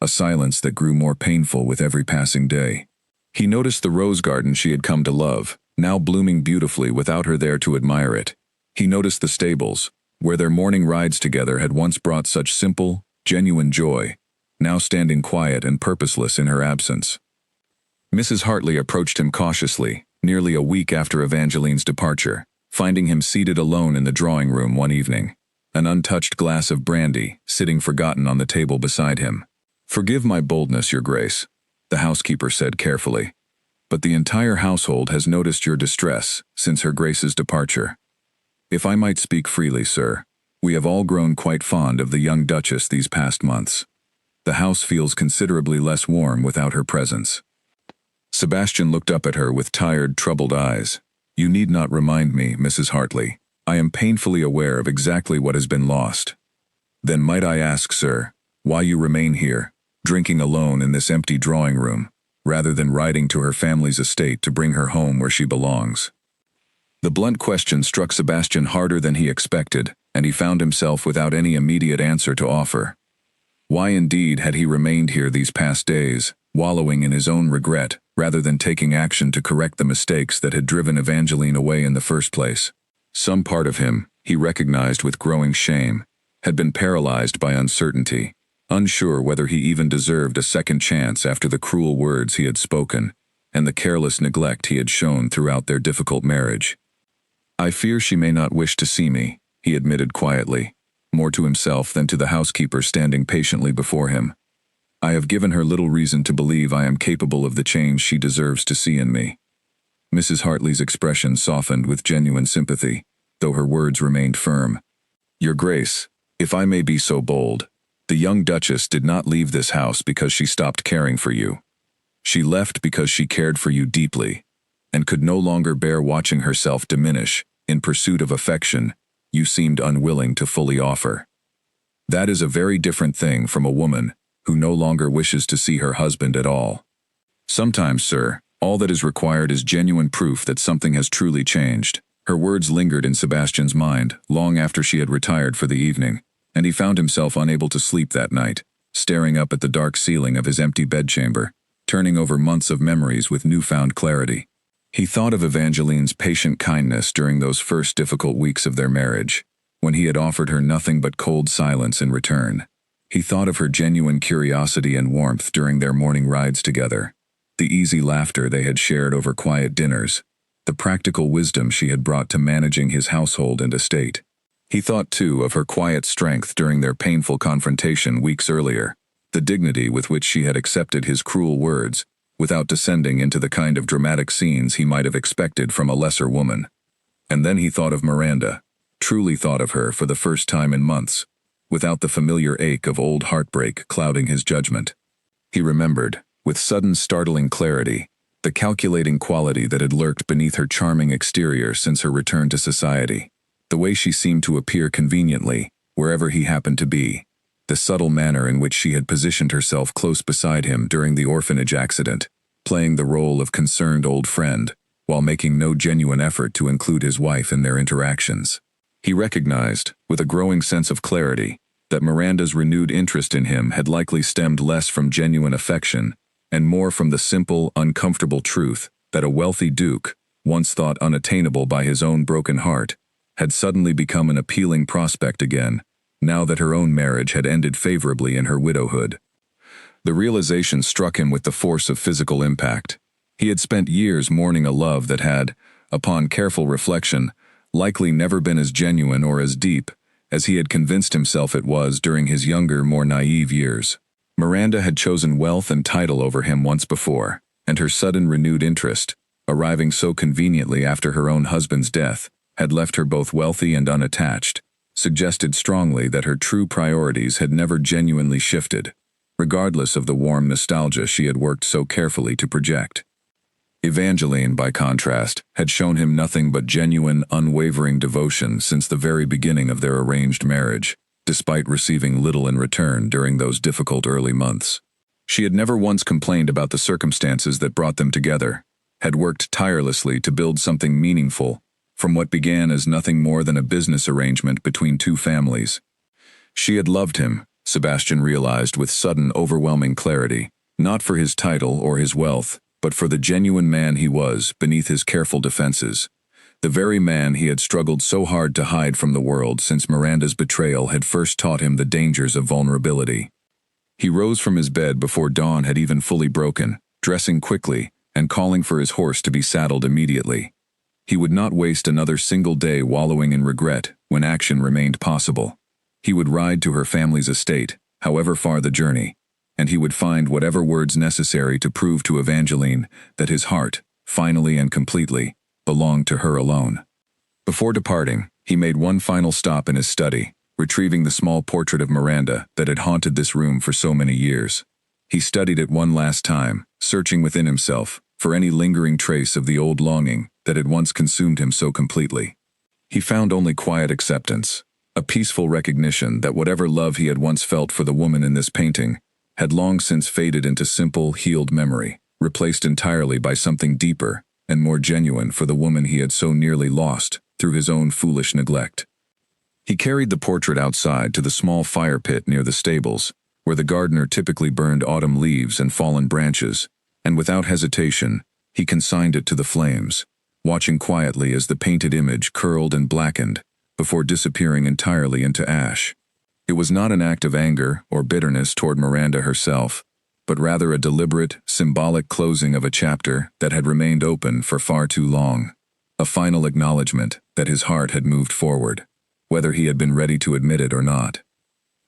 a silence that grew more painful with every passing day. He noticed the rose garden she had come to love, now blooming beautifully without her there to admire it. He noticed the stables, where their morning rides together had once brought such simple, genuine joy, now standing quiet and purposeless in her absence. Mrs. Hartley approached him cautiously, nearly a week after Evangeline's departure, finding him seated alone in the drawing room one evening, an untouched glass of brandy sitting forgotten on the table beside him. "Forgive my boldness, Your Grace," the housekeeper said carefully, "but the entire household has noticed your distress since Her Grace's departure. If I might speak freely, sir, we have all grown quite fond of the young Duchess these past months. The house feels considerably less warm without her presence." Sebastian looked up at her with tired, troubled eyes. "You need not remind me, Mrs. Hartley. I am painfully aware of exactly what has been lost. Then might I ask, sir, why you remain here, drinking alone in this empty drawing room, rather than riding to her family's estate to bring her home where she belongs?" The blunt question struck Sebastian harder than he expected, and he found himself without any immediate answer to offer. Why indeed had he remained here these past days, wallowing in his own regret, rather than taking action to correct the mistakes that had driven Evangeline away in the first place? Some part of him, he recognized with growing shame, had been paralyzed by uncertainty, unsure whether he even deserved a second chance after the cruel words he had spoken, and the careless neglect he had shown throughout their difficult marriage. "I fear she may not wish to see me," he admitted quietly, more to himself than to the housekeeper standing patiently before him. "I have given her little reason to believe I am capable of the change she deserves to see in me." Mrs. Hartley's expression softened with genuine sympathy, though her words remained firm. "Your Grace, if I may be so bold, the young Duchess did not leave this house because she stopped caring for you. She left because she cared for you deeply, and could no longer bear watching herself diminish in pursuit of affection you seemed unwilling to fully offer. That is a very different thing from a woman who no longer wishes to see her husband at all. Sometimes, sir, all that is required is genuine proof that something has truly changed." Her words lingered in Sebastian's mind long after she had retired for the evening, and he found himself unable to sleep that night, staring up at the dark ceiling of his empty bedchamber, turning over months of memories with newfound clarity. He thought of Evangeline's patient kindness during those first difficult weeks of their marriage, when he had offered her nothing but cold silence in return. He thought of her genuine curiosity and warmth during their morning rides together, the easy laughter they had shared over quiet dinners, the practical wisdom she had brought to managing his household and estate. He thought, too, of her quiet strength during their painful confrontation weeks earlier, the dignity with which she had accepted his cruel words, without descending into the kind of dramatic scenes he might have expected from a lesser woman. And then he thought of Miranda, truly thought of her for the first time in months, without the familiar ache of old heartbreak clouding his judgment. He remembered, with sudden startling clarity, the calculating quality that had lurked beneath her charming exterior since her return to society, the way she seemed to appear conveniently, wherever he happened to be, the subtle manner in which she had positioned herself close beside him during the orphanage accident, playing the role of concerned old friend, while making no genuine effort to include his wife in their interactions. He recognized, with a growing sense of clarity, that Miranda's renewed interest in him had likely stemmed less from genuine affection and more from the simple, uncomfortable truth that a wealthy duke, once thought unattainable by his own broken heart, had suddenly become an appealing prospect again, now that her own marriage had ended favorably in her widowhood. The realization struck him with the force of physical impact. He had spent years mourning a love that had, upon careful reflection, likely never been as genuine or as deep as he had convinced himself it was during his younger, more naive years. Miranda had chosen wealth and title over him once before, and her sudden renewed interest, arriving so conveniently after her own husband's death, had left her both wealthy and unattached, suggested strongly that her true priorities had never genuinely shifted, regardless of the warm nostalgia she had worked so carefully to project. Evangeline, by contrast, had shown him nothing but genuine, unwavering devotion since the very beginning of their arranged marriage, despite receiving little in return during those difficult early months. She had never once complained about the circumstances that brought them together, had worked tirelessly to build something meaningful from what began as nothing more than a business arrangement between two families. She had loved him, Sebastian realized with sudden, overwhelming clarity, not for his title or his wealth, but for the genuine man he was beneath his careful defenses. The very man he had struggled so hard to hide from the world since Miranda's betrayal had first taught him the dangers of vulnerability. He rose from his bed before dawn had even fully broken, dressing quickly and calling for his horse to be saddled immediately. He would not waste another single day wallowing in regret when action remained possible. He would ride to her family's estate, however far the journey, and he would find whatever words necessary to prove to Evangeline that his heart, finally and completely, belonged to her alone. Before departing, he made one final stop in his study, retrieving the small portrait of Miranda that had haunted this room for so many years. He studied it one last time, searching within himself for any lingering trace of the old longing that had once consumed him so completely. He found only quiet acceptance, a peaceful recognition that whatever love he had once felt for the woman in this painting had long since faded into simple, healed memory, replaced entirely by something deeper and more genuine for the woman he had so nearly lost through his own foolish neglect. He carried the portrait outside to the small fire pit near the stables, where the gardener typically burned autumn leaves and fallen branches, and without hesitation, he consigned it to the flames, watching quietly as the painted image curled and blackened before disappearing entirely into ash. It was not an act of anger or bitterness toward Miranda herself, but rather a deliberate, symbolic closing of a chapter that had remained open for far too long, a final acknowledgement that his heart had moved forward, whether he had been ready to admit it or not.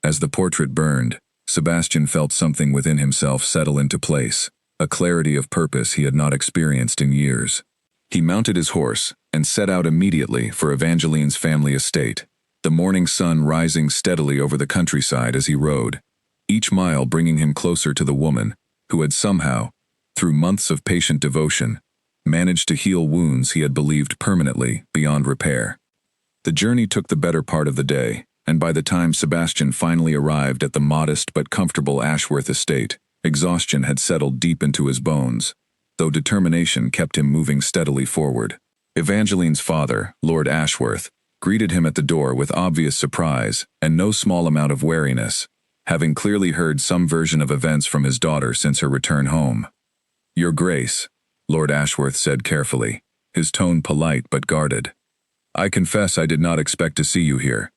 As the portrait burned, Sebastian felt something within himself settle into place, a clarity of purpose he had not experienced in years. He mounted his horse and set out immediately for Evangeline's family estate, the morning sun rising steadily over the countryside as he rode, each mile bringing him closer to the woman who had somehow, through months of patient devotion, managed to heal wounds he had believed permanently beyond repair. The journey took the better part of the day, and by the time Sebastian finally arrived at the modest but comfortable Ashworth estate, exhaustion had settled deep into his bones, though determination kept him moving steadily forward. Evangeline's father, Lord Ashworth, greeted him at the door with obvious surprise and no small amount of wariness, having clearly heard some version of events from his daughter since her return home. "Your Grace," Lord Ashworth said carefully, his tone polite but guarded. "I confess I did not expect to see you here."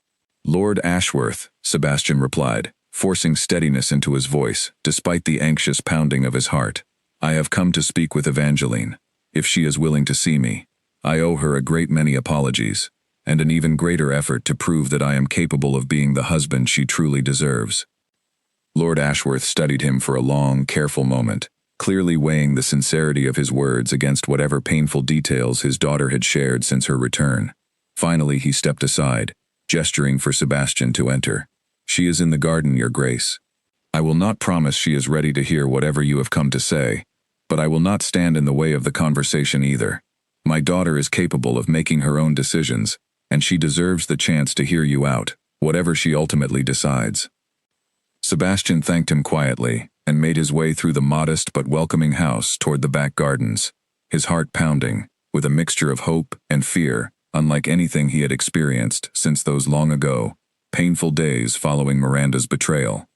"Lord Ashworth," Sebastian replied, forcing steadiness into his voice, despite the anxious pounding of his heart. "I have come to speak with Evangeline. If she is willing to see me, I owe her a great many apologies, and an even greater effort to prove that I am capable of being the husband she truly deserves." Lord Ashworth studied him for a long, careful moment, clearly weighing the sincerity of his words against whatever painful details his daughter had shared since her return. Finally, he stepped aside, gesturing for Sebastian to enter. "She is in the garden, Your Grace. I will not promise she is ready to hear whatever you have come to say, but I will not stand in the way of the conversation either. My daughter is capable of making her own decisions, and she deserves the chance to hear you out, whatever she ultimately decides." Sebastian thanked him quietly and made his way through the modest but welcoming house toward the back gardens, his heart pounding, with a mixture of hope and fear, unlike anything he had experienced since those long ago, painful days following Miranda's betrayal.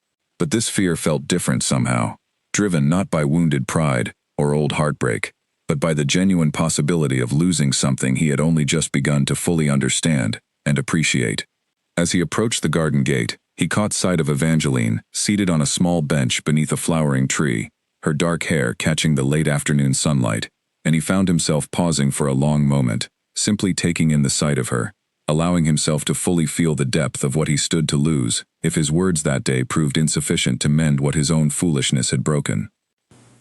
But this fear felt different somehow, driven not by wounded pride or old heartbreak, but by the genuine possibility of losing something he had only just begun to fully understand and appreciate. As he approached the garden gate, he caught sight of Evangeline seated on a small bench beneath a flowering tree, her dark hair catching the late afternoon sunlight, and he found himself pausing for a long moment, simply taking in the sight of her, allowing himself to fully feel the depth of what he stood to lose if his words that day proved insufficient to mend what his own foolishness had broken.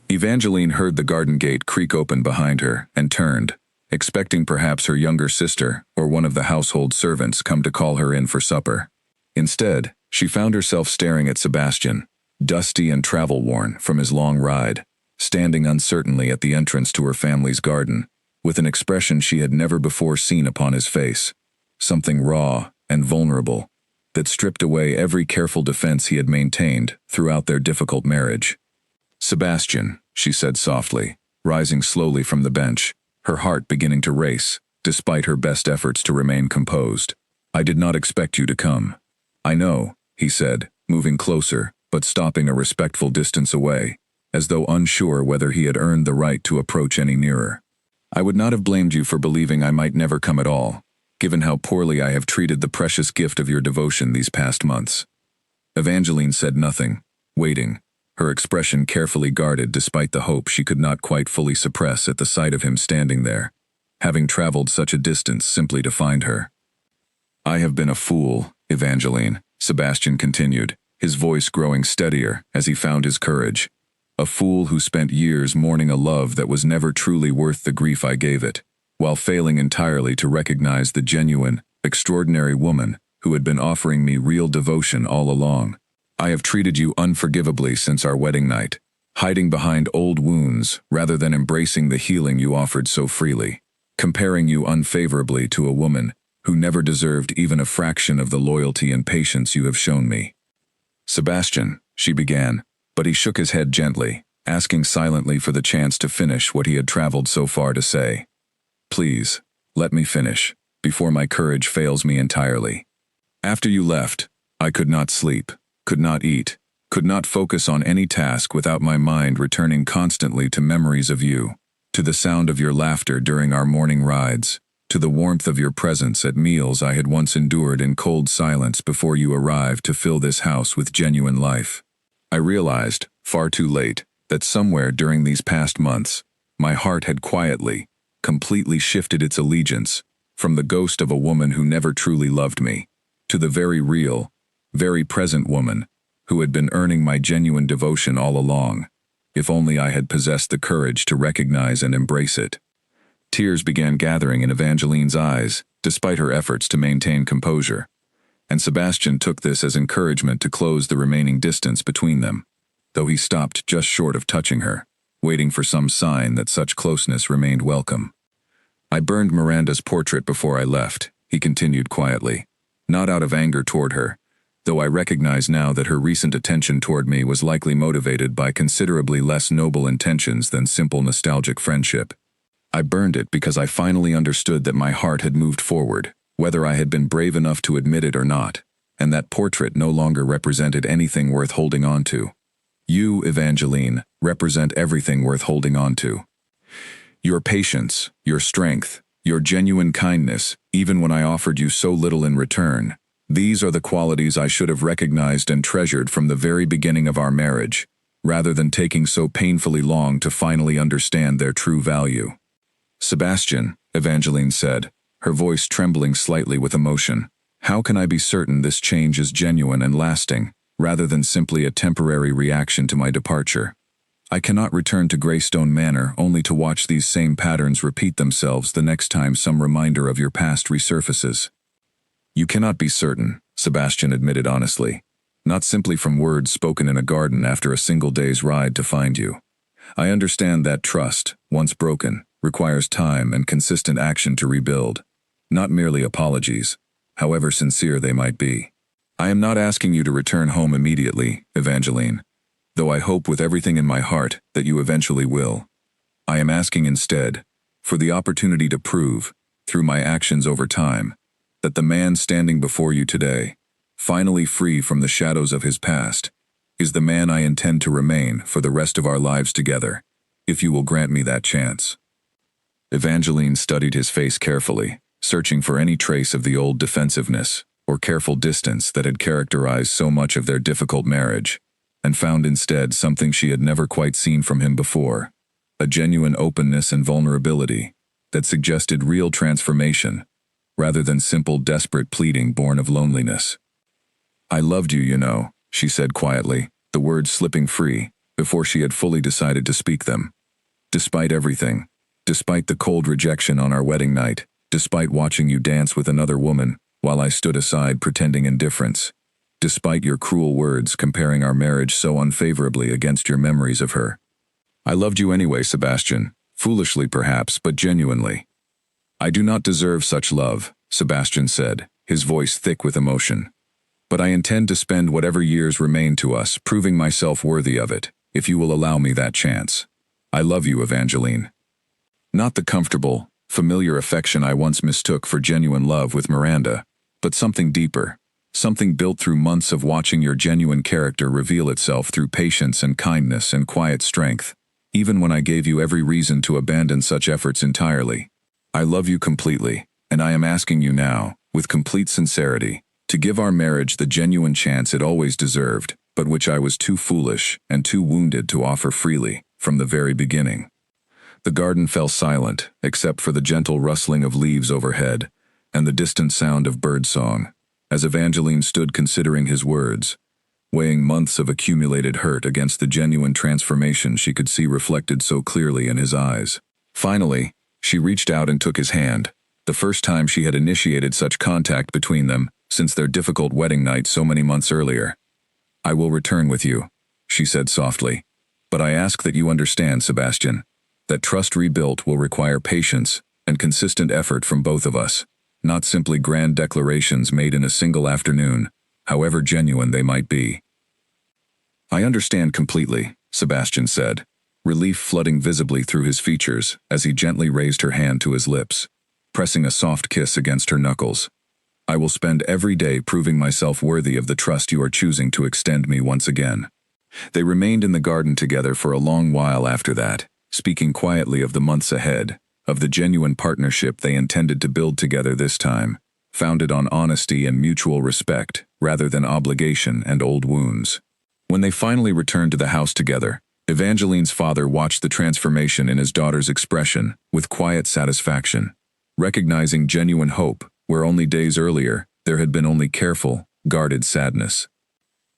Evangeline heard the garden gate creak open behind her and turned, expecting perhaps her younger sister or one of the household servants come to call her in for supper. Instead, she found herself staring at Sebastian, dusty and travel-worn from his long ride, standing uncertainly at the entrance to her family's garden, with an expression she had never before seen upon his face, something raw and vulnerable, that stripped away every careful defense he had maintained throughout their difficult marriage. Sebastian, she said softly, rising slowly from the bench, her heart beginning to race, despite her best efforts to remain composed. I did not expect you to come. I know, he said, moving closer, but stopping a respectful distance away, as though unsure whether he had earned the right to approach any nearer. I would not have blamed you for believing I might never come at all, given how poorly I have treated the precious gift of your devotion these past months. Evangeline said nothing, waiting, her expression carefully guarded despite the hope she could not quite fully suppress at the sight of him standing there, having traveled such a distance simply to find her. I have been a fool, Evangeline, Sebastian continued, his voice growing steadier as he found his courage. A fool who spent years mourning a love that was never truly worth the grief I gave it, while failing entirely to recognize the genuine, extraordinary woman who had been offering me real devotion all along. I have treated you unforgivably since our wedding night, hiding behind old wounds rather than embracing the healing you offered so freely, comparing you unfavorably to a woman who never deserved even a fraction of the loyalty and patience you have shown me. Sebastian, she began, but he shook his head gently, asking silently for the chance to finish what he had traveled so far to say. Please, let me finish, before my courage fails me entirely. After you left, I could not sleep, could not eat, could not focus on any task without my mind returning constantly to memories of you, to the sound of your laughter during our morning rides, to the warmth of your presence at meals I had once endured in cold silence before you arrived to fill this house with genuine life. I realized, far too late, that somewhere during these past months, my heart had quietly, completely shifted its allegiance from the ghost of a woman who never truly loved me, to the very real, very present woman who had been earning my genuine devotion all along, if only I had possessed the courage to recognize and embrace it. Tears began gathering in Evangeline's eyes, despite her efforts to maintain composure, and Sebastian took this as encouragement to close the remaining distance between them, though he stopped just short of touching her, waiting for some sign that such closeness remained welcome. I burned Miranda's portrait before I left, he continued quietly, not out of anger toward her, though I recognize now that her recent attention toward me was likely motivated by considerably less noble intentions than simple nostalgic friendship. I burned it because I finally understood that my heart had moved forward, whether I had been brave enough to admit it or not, and that portrait no longer represented anything worth holding on to. You, Evangeline, represent everything worth holding on to. Your patience, your strength, your genuine kindness, even when I offered you so little in return, these are the qualities I should have recognized and treasured from the very beginning of our marriage, rather than taking so painfully long to finally understand their true value. Sebastian, Evangeline said, her voice trembling slightly with emotion, how can I be certain this change is genuine and lasting, rather than simply a temporary reaction to my departure? I cannot return to Greystone Manor only to watch these same patterns repeat themselves the next time some reminder of your past resurfaces. You cannot be certain, Sebastian admitted honestly, not simply from words spoken in a garden after a single day's ride to find you. I understand that trust, once broken, requires time and consistent action to rebuild, not merely apologies, however sincere they might be. I am not asking you to return home immediately, Evangeline, though I hope with everything in my heart that you eventually will. I am asking instead for the opportunity to prove, through my actions over time, that the man standing before you today, finally free from the shadows of his past, is the man I intend to remain for the rest of our lives together, if you will grant me that chance. Evangeline studied his face carefully, searching for any trace of the old defensiveness or careful distance that had characterized so much of their difficult marriage, and found instead something she had never quite seen from him before, a genuine openness and vulnerability that suggested real transformation, rather than simple desperate pleading born of loneliness. I loved you, you know, she said quietly, the words slipping free before she had fully decided to speak them. Despite everything, despite the cold rejection on our wedding night, despite watching you dance with another woman while I stood aside pretending indifference, despite your cruel words comparing our marriage so unfavorably against your memories of her. I loved you anyway, Sebastian, foolishly perhaps, but genuinely. I do not deserve such love, Sebastian said, his voice thick with emotion. But I intend to spend whatever years remain to us proving myself worthy of it, if you will allow me that chance. I love you, Evangeline. Not the comfortable, familiar affection I once mistook for genuine love with Miranda, but something deeper, something built through months of watching your genuine character reveal itself through patience and kindness and quiet strength, even when I gave you every reason to abandon such efforts entirely. I love you completely, and I am asking you now, with complete sincerity, to give our marriage the genuine chance it always deserved, but which I was too foolish and too wounded to offer freely, from the very beginning. The garden fell silent, except for the gentle rustling of leaves overhead, and the distant sound of birdsong, as Evangeline stood considering his words, weighing months of accumulated hurt against the genuine transformation she could see reflected so clearly in his eyes. Finally, she reached out and took his hand, the first time she had initiated such contact between them since their difficult wedding night so many months earlier. I will return with you, she said softly, but I ask that you understand, Sebastian, that trust rebuilt will require patience and consistent effort from both of us, not simply grand declarations made in a single afternoon, however genuine they might be. I understand completely, Sebastian said, relief flooding visibly through his features as he gently raised her hand to his lips, pressing a soft kiss against her knuckles. I will spend every day proving myself worthy of the trust you are choosing to extend me once again. They remained in the garden together for a long while after that, speaking quietly of the months ahead, of the genuine partnership they intended to build together this time, founded on honesty and mutual respect rather than obligation and old wounds. When they finally returned to the house together, Evangeline's father watched the transformation in his daughter's expression with quiet satisfaction, recognizing genuine hope where only days earlier there had been only careful, guarded sadness.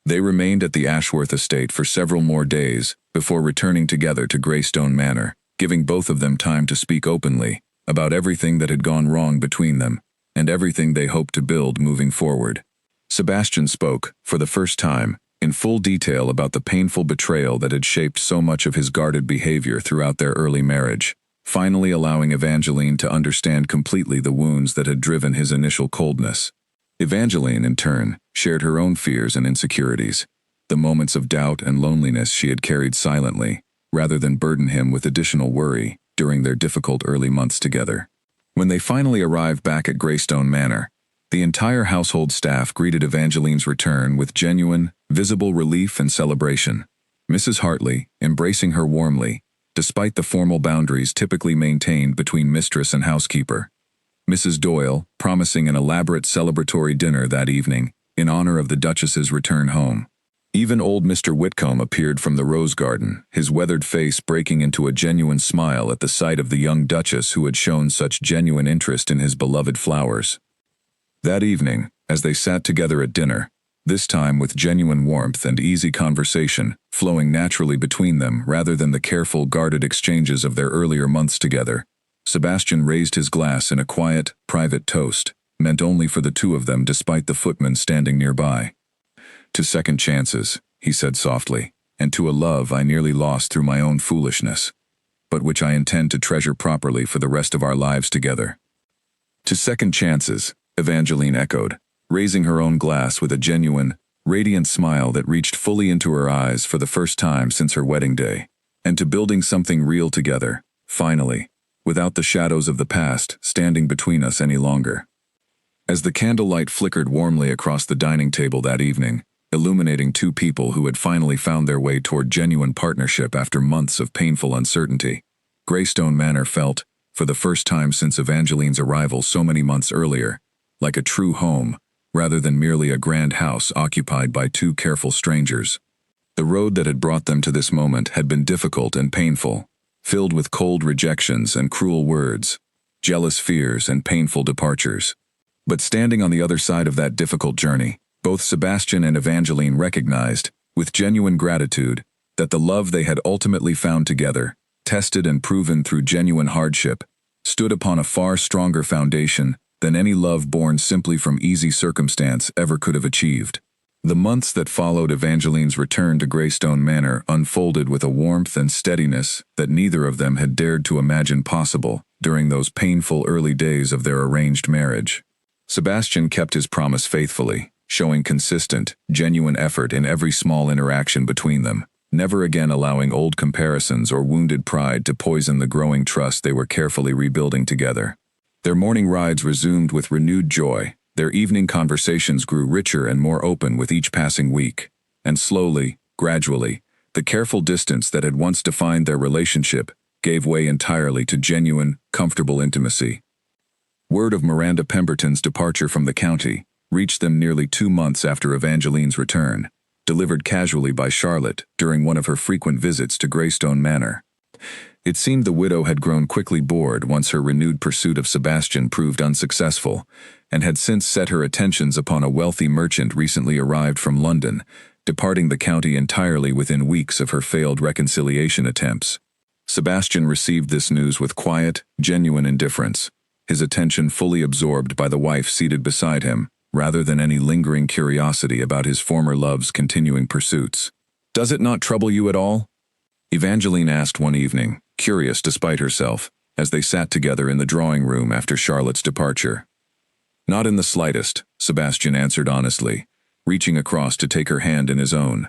They remained at the Ashworth estate for several more days before returning together to Greystone Manor, giving both of them time to speak openly about everything that had gone wrong between them and everything they hoped to build moving forward. Sebastian spoke, for the first time, in full detail about the painful betrayal that had shaped so much of his guarded behavior throughout their early marriage, finally allowing Evangeline to understand completely the wounds that had driven his initial coldness. Evangeline, in turn, shared her own fears and insecurities, the moments of doubt and loneliness she had carried silently, rather than burden him with additional worry during their difficult early months together. When they finally arrived back at Greystone Manor, the entire household staff greeted Evangeline's return with genuine, visible relief and celebration. Mrs. Hartley, embracing her warmly, despite the formal boundaries typically maintained between mistress and housekeeper. Mrs. Doyle, promising an elaborate celebratory dinner that evening, in honor of the Duchess's return home. Even old Mr. Whitcomb appeared from the rose garden, his weathered face breaking into a genuine smile at the sight of the young Duchess who had shown such genuine interest in his beloved flowers. That evening, as they sat together at dinner, this time with genuine warmth and easy conversation flowing naturally between them rather than the careful, guarded exchanges of their earlier months together, Sebastian raised his glass in a quiet, private toast, meant only for the two of them despite the footman standing nearby. To second chances, he said softly, and to a love I nearly lost through my own foolishness, but which I intend to treasure properly for the rest of our lives together. To second chances, Evangeline echoed, raising her own glass with a genuine, radiant smile that reached fully into her eyes for the first time since her wedding day, and to building something real together, finally, without the shadows of the past standing between us any longer. As the candlelight flickered warmly across the dining table that evening, illuminating two people who had finally found their way toward genuine partnership after months of painful uncertainty, Greystone Manor felt, for the first time since Evangeline's arrival so many months earlier, like a true home, rather than merely a grand house occupied by two careful strangers. The road that had brought them to this moment had been difficult and painful, filled with cold rejections and cruel words, jealous fears and painful departures. But standing on the other side of that difficult journey, both Sebastian and Evangeline recognized, with genuine gratitude, that the love they had ultimately found together, tested and proven through genuine hardship, stood upon a far stronger foundation than any love born simply from easy circumstance ever could have achieved. The months that followed Evangeline's return to Greystone Manor unfolded with a warmth and steadiness that neither of them had dared to imagine possible during those painful early days of their arranged marriage. Sebastian kept his promise faithfully, showing consistent, genuine effort in every small interaction between them, never again allowing old comparisons or wounded pride to poison the growing trust they were carefully rebuilding together. Their morning rides resumed with renewed joy. Their evening conversations grew richer and more open with each passing week. And slowly, gradually, the careful distance that had once defined their relationship gave way entirely to genuine, comfortable intimacy. Word of Miranda Pemberton's departure from the county reached them nearly 2 months after Evangeline's return, delivered casually by Charlotte during one of her frequent visits to Greystone Manor. It seemed the widow had grown quickly bored once her renewed pursuit of Sebastian proved unsuccessful, and had since set her attentions upon a wealthy merchant recently arrived from London, departing the county entirely within weeks of her failed reconciliation attempts. Sebastian received this news with quiet, genuine indifference, his attention fully absorbed by the wife seated beside him, rather than any lingering curiosity about his former love's continuing pursuits. "Does it not trouble you at all?" Evangeline asked one evening, curious despite herself, as they sat together in the drawing room after Charlotte's departure. "Not in the slightest," Sebastian answered honestly, reaching across to take her hand in his own.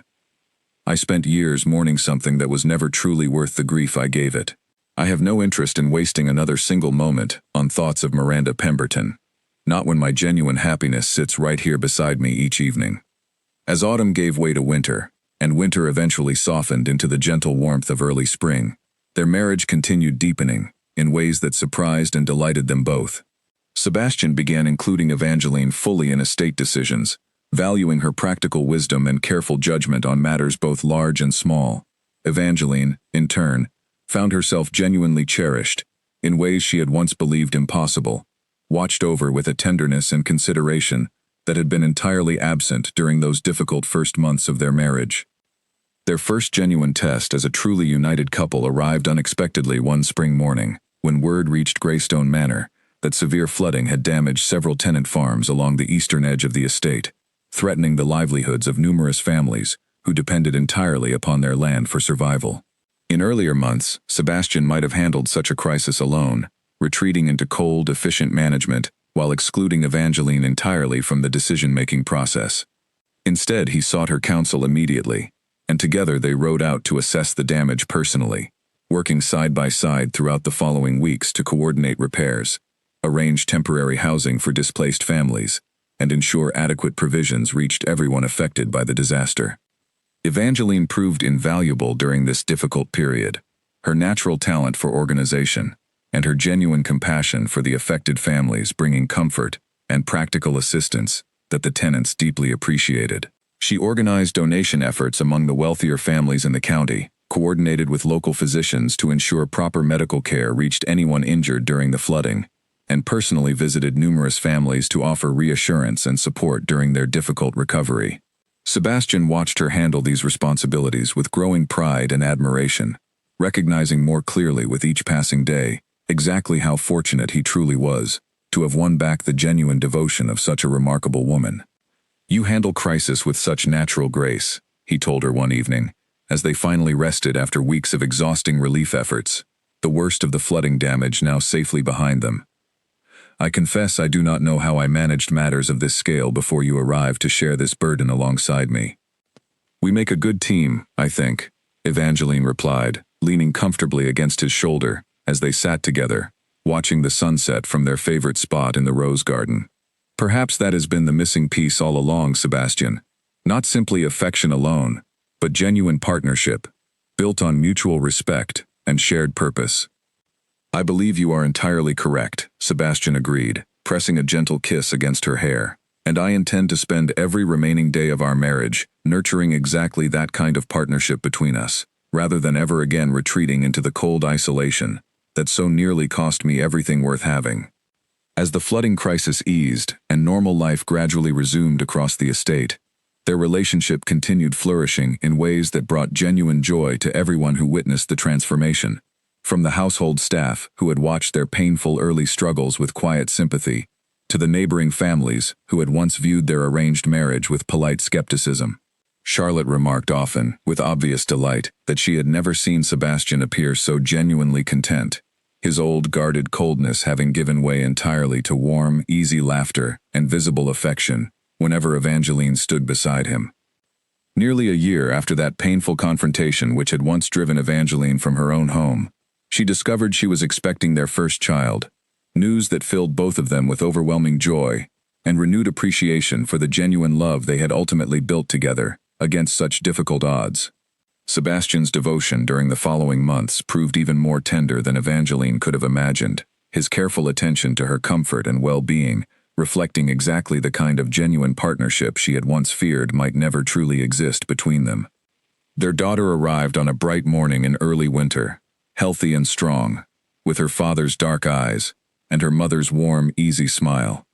"I spent years mourning something that was never truly worth the grief I gave it. I have no interest in wasting another single moment on thoughts of Miranda Pemberton, not when my genuine happiness sits right here beside me each evening." As autumn gave way to winter, and winter eventually softened into the gentle warmth of early spring, their marriage continued deepening, in ways that surprised and delighted them both. Sebastian began including Evangeline fully in estate decisions, valuing her practical wisdom and careful judgment on matters both large and small. Evangeline, in turn, found herself genuinely cherished, in ways she had once believed impossible, watched over with a tenderness and consideration that had been entirely absent during those difficult first months of their marriage. Their first genuine test as a truly united couple arrived unexpectedly one spring morning, when word reached Greystone Manor that severe flooding had damaged several tenant farms along the eastern edge of the estate, threatening the livelihoods of numerous families who depended entirely upon their land for survival. In earlier months, Sebastian might have handled such a crisis alone, retreating into cold, efficient management while excluding Evangeline entirely from the decision-making process. Instead, he sought her counsel immediately, and together they rode out to assess the damage personally, working side by side throughout the following weeks to coordinate repairs, arrange temporary housing for displaced families, and ensure adequate provisions reached everyone affected by the disaster. Evangeline proved invaluable during this difficult period. Her natural talent for organization, and her genuine compassion for the affected families bringing comfort and practical assistance that the tenants deeply appreciated. She organized donation efforts among the wealthier families in the county, coordinated with local physicians to ensure proper medical care reached anyone injured during the flooding, and personally visited numerous families to offer reassurance and support during their difficult recovery. Sebastian watched her handle these responsibilities with growing pride and admiration, recognizing more clearly with each passing day exactly how fortunate he truly was to have won back the genuine devotion of such a remarkable woman. "You handle crisis with such natural grace," he told her one evening, as they finally rested after weeks of exhausting relief efforts, the worst of the flooding damage now safely behind them. "I confess I do not know how I managed matters of this scale before you arrived to share this burden alongside me." "We make a good team, I think," Evangeline replied, leaning comfortably against his shoulder as they sat together, watching the sunset from their favorite spot in the rose garden. "Perhaps that has been the missing piece all along, Sebastian. Not simply affection alone, but genuine partnership, built on mutual respect and shared purpose." "I believe you are entirely correct," Sebastian agreed, pressing a gentle kiss against her hair. "And I intend to spend every remaining day of our marriage nurturing exactly that kind of partnership between us, rather than ever again retreating into the cold isolation that so nearly cost me everything worth having." As the flooding crisis eased and normal life gradually resumed across the estate, their relationship continued flourishing in ways that brought genuine joy to everyone who witnessed the transformation. From the household staff, who had watched their painful early struggles with quiet sympathy, to the neighboring families, who had once viewed their arranged marriage with polite skepticism. Charlotte remarked often, with obvious delight, that she had never seen Sebastian appear so genuinely content, his old guarded coldness having given way entirely to warm, easy laughter and visible affection whenever Evangeline stood beside him. Nearly a year after that painful confrontation which had once driven Evangeline from her own home, she discovered she was expecting their first child, news that filled both of them with overwhelming joy and renewed appreciation for the genuine love they had ultimately built together against such difficult odds. Sebastian's devotion during the following months proved even more tender than Evangeline could have imagined, his careful attention to her comfort and well-being reflecting exactly the kind of genuine partnership she had once feared might never truly exist between them. Their daughter arrived on a bright morning in early winter, healthy and strong, with her father's dark eyes and her mother's warm, easy smile.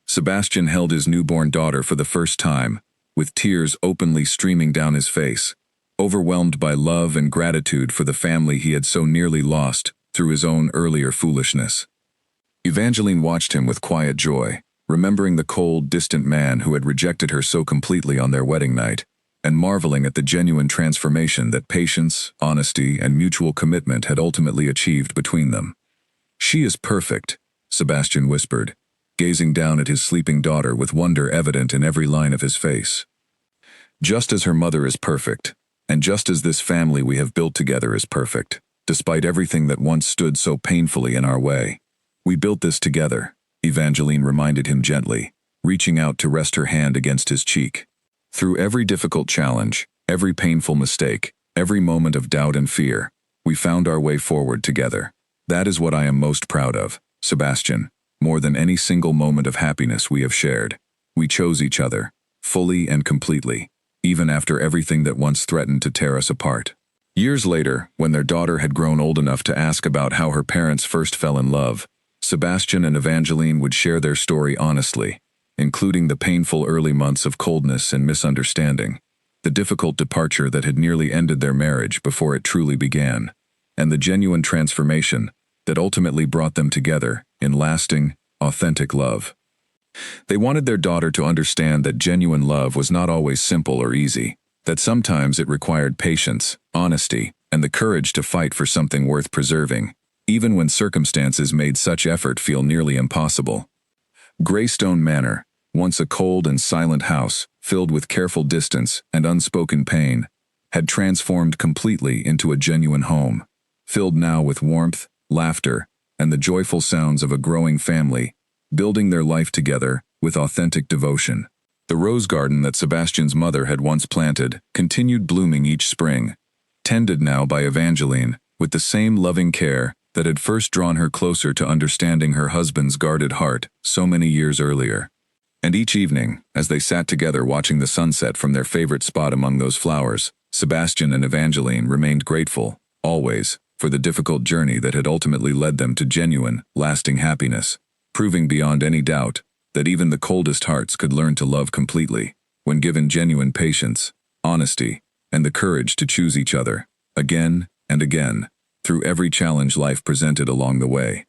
Sebastian held his newborn daughter for the first time, with tears openly streaming down his face, overwhelmed by love and gratitude for the family he had so nearly lost through his own earlier foolishness. Evangeline watched him with quiet joy, remembering the cold, distant man who had rejected her so completely on their wedding night, and marveling at the genuine transformation that patience, honesty, and mutual commitment had ultimately achieved between them. "She is perfect," Sebastian whispered, gazing down at his sleeping daughter with wonder evident in every line of his face. "Just as her mother is perfect, and just as this family we have built together is perfect, despite everything that once stood so painfully in our way. We built this together," Evangeline reminded him gently, reaching out to rest her hand against his cheek. "Through every difficult challenge, every painful mistake, every moment of doubt and fear, we found our way forward together. That is what I am most proud of, Sebastian, more than any single moment of happiness we have shared. We chose each other, fully and completely, even after everything that once threatened to tear us apart." Years later, when their daughter had grown old enough to ask about how her parents first fell in love, Sebastian and Evangeline would share their story honestly, including the painful early months of coldness and misunderstanding, the difficult departure that had nearly ended their marriage before it truly began, and the genuine transformation that ultimately brought them together in lasting, authentic love. They wanted their daughter to understand that genuine love was not always simple or easy, that sometimes it required patience, honesty, and the courage to fight for something worth preserving, even when circumstances made such effort feel nearly impossible. Greystone Manor, once a cold and silent house filled with careful distance and unspoken pain, had transformed completely into a genuine home, filled now with warmth, laughter, and the joyful sounds of a growing family, building their life together with authentic devotion. The rose garden that Sebastian's mother had once planted continued blooming each spring, tended now by Evangeline with the same loving care that had first drawn her closer to understanding her husband's guarded heart so many years earlier. And each evening, as they sat together watching the sunset from their favorite spot among those flowers, Sebastian and Evangeline remained grateful, always, for the difficult journey that had ultimately led them to genuine, lasting happiness, proving beyond any doubt that even the coldest hearts could learn to love completely, when given genuine patience, honesty, and the courage to choose each other, again and again, through every challenge life presented along the way.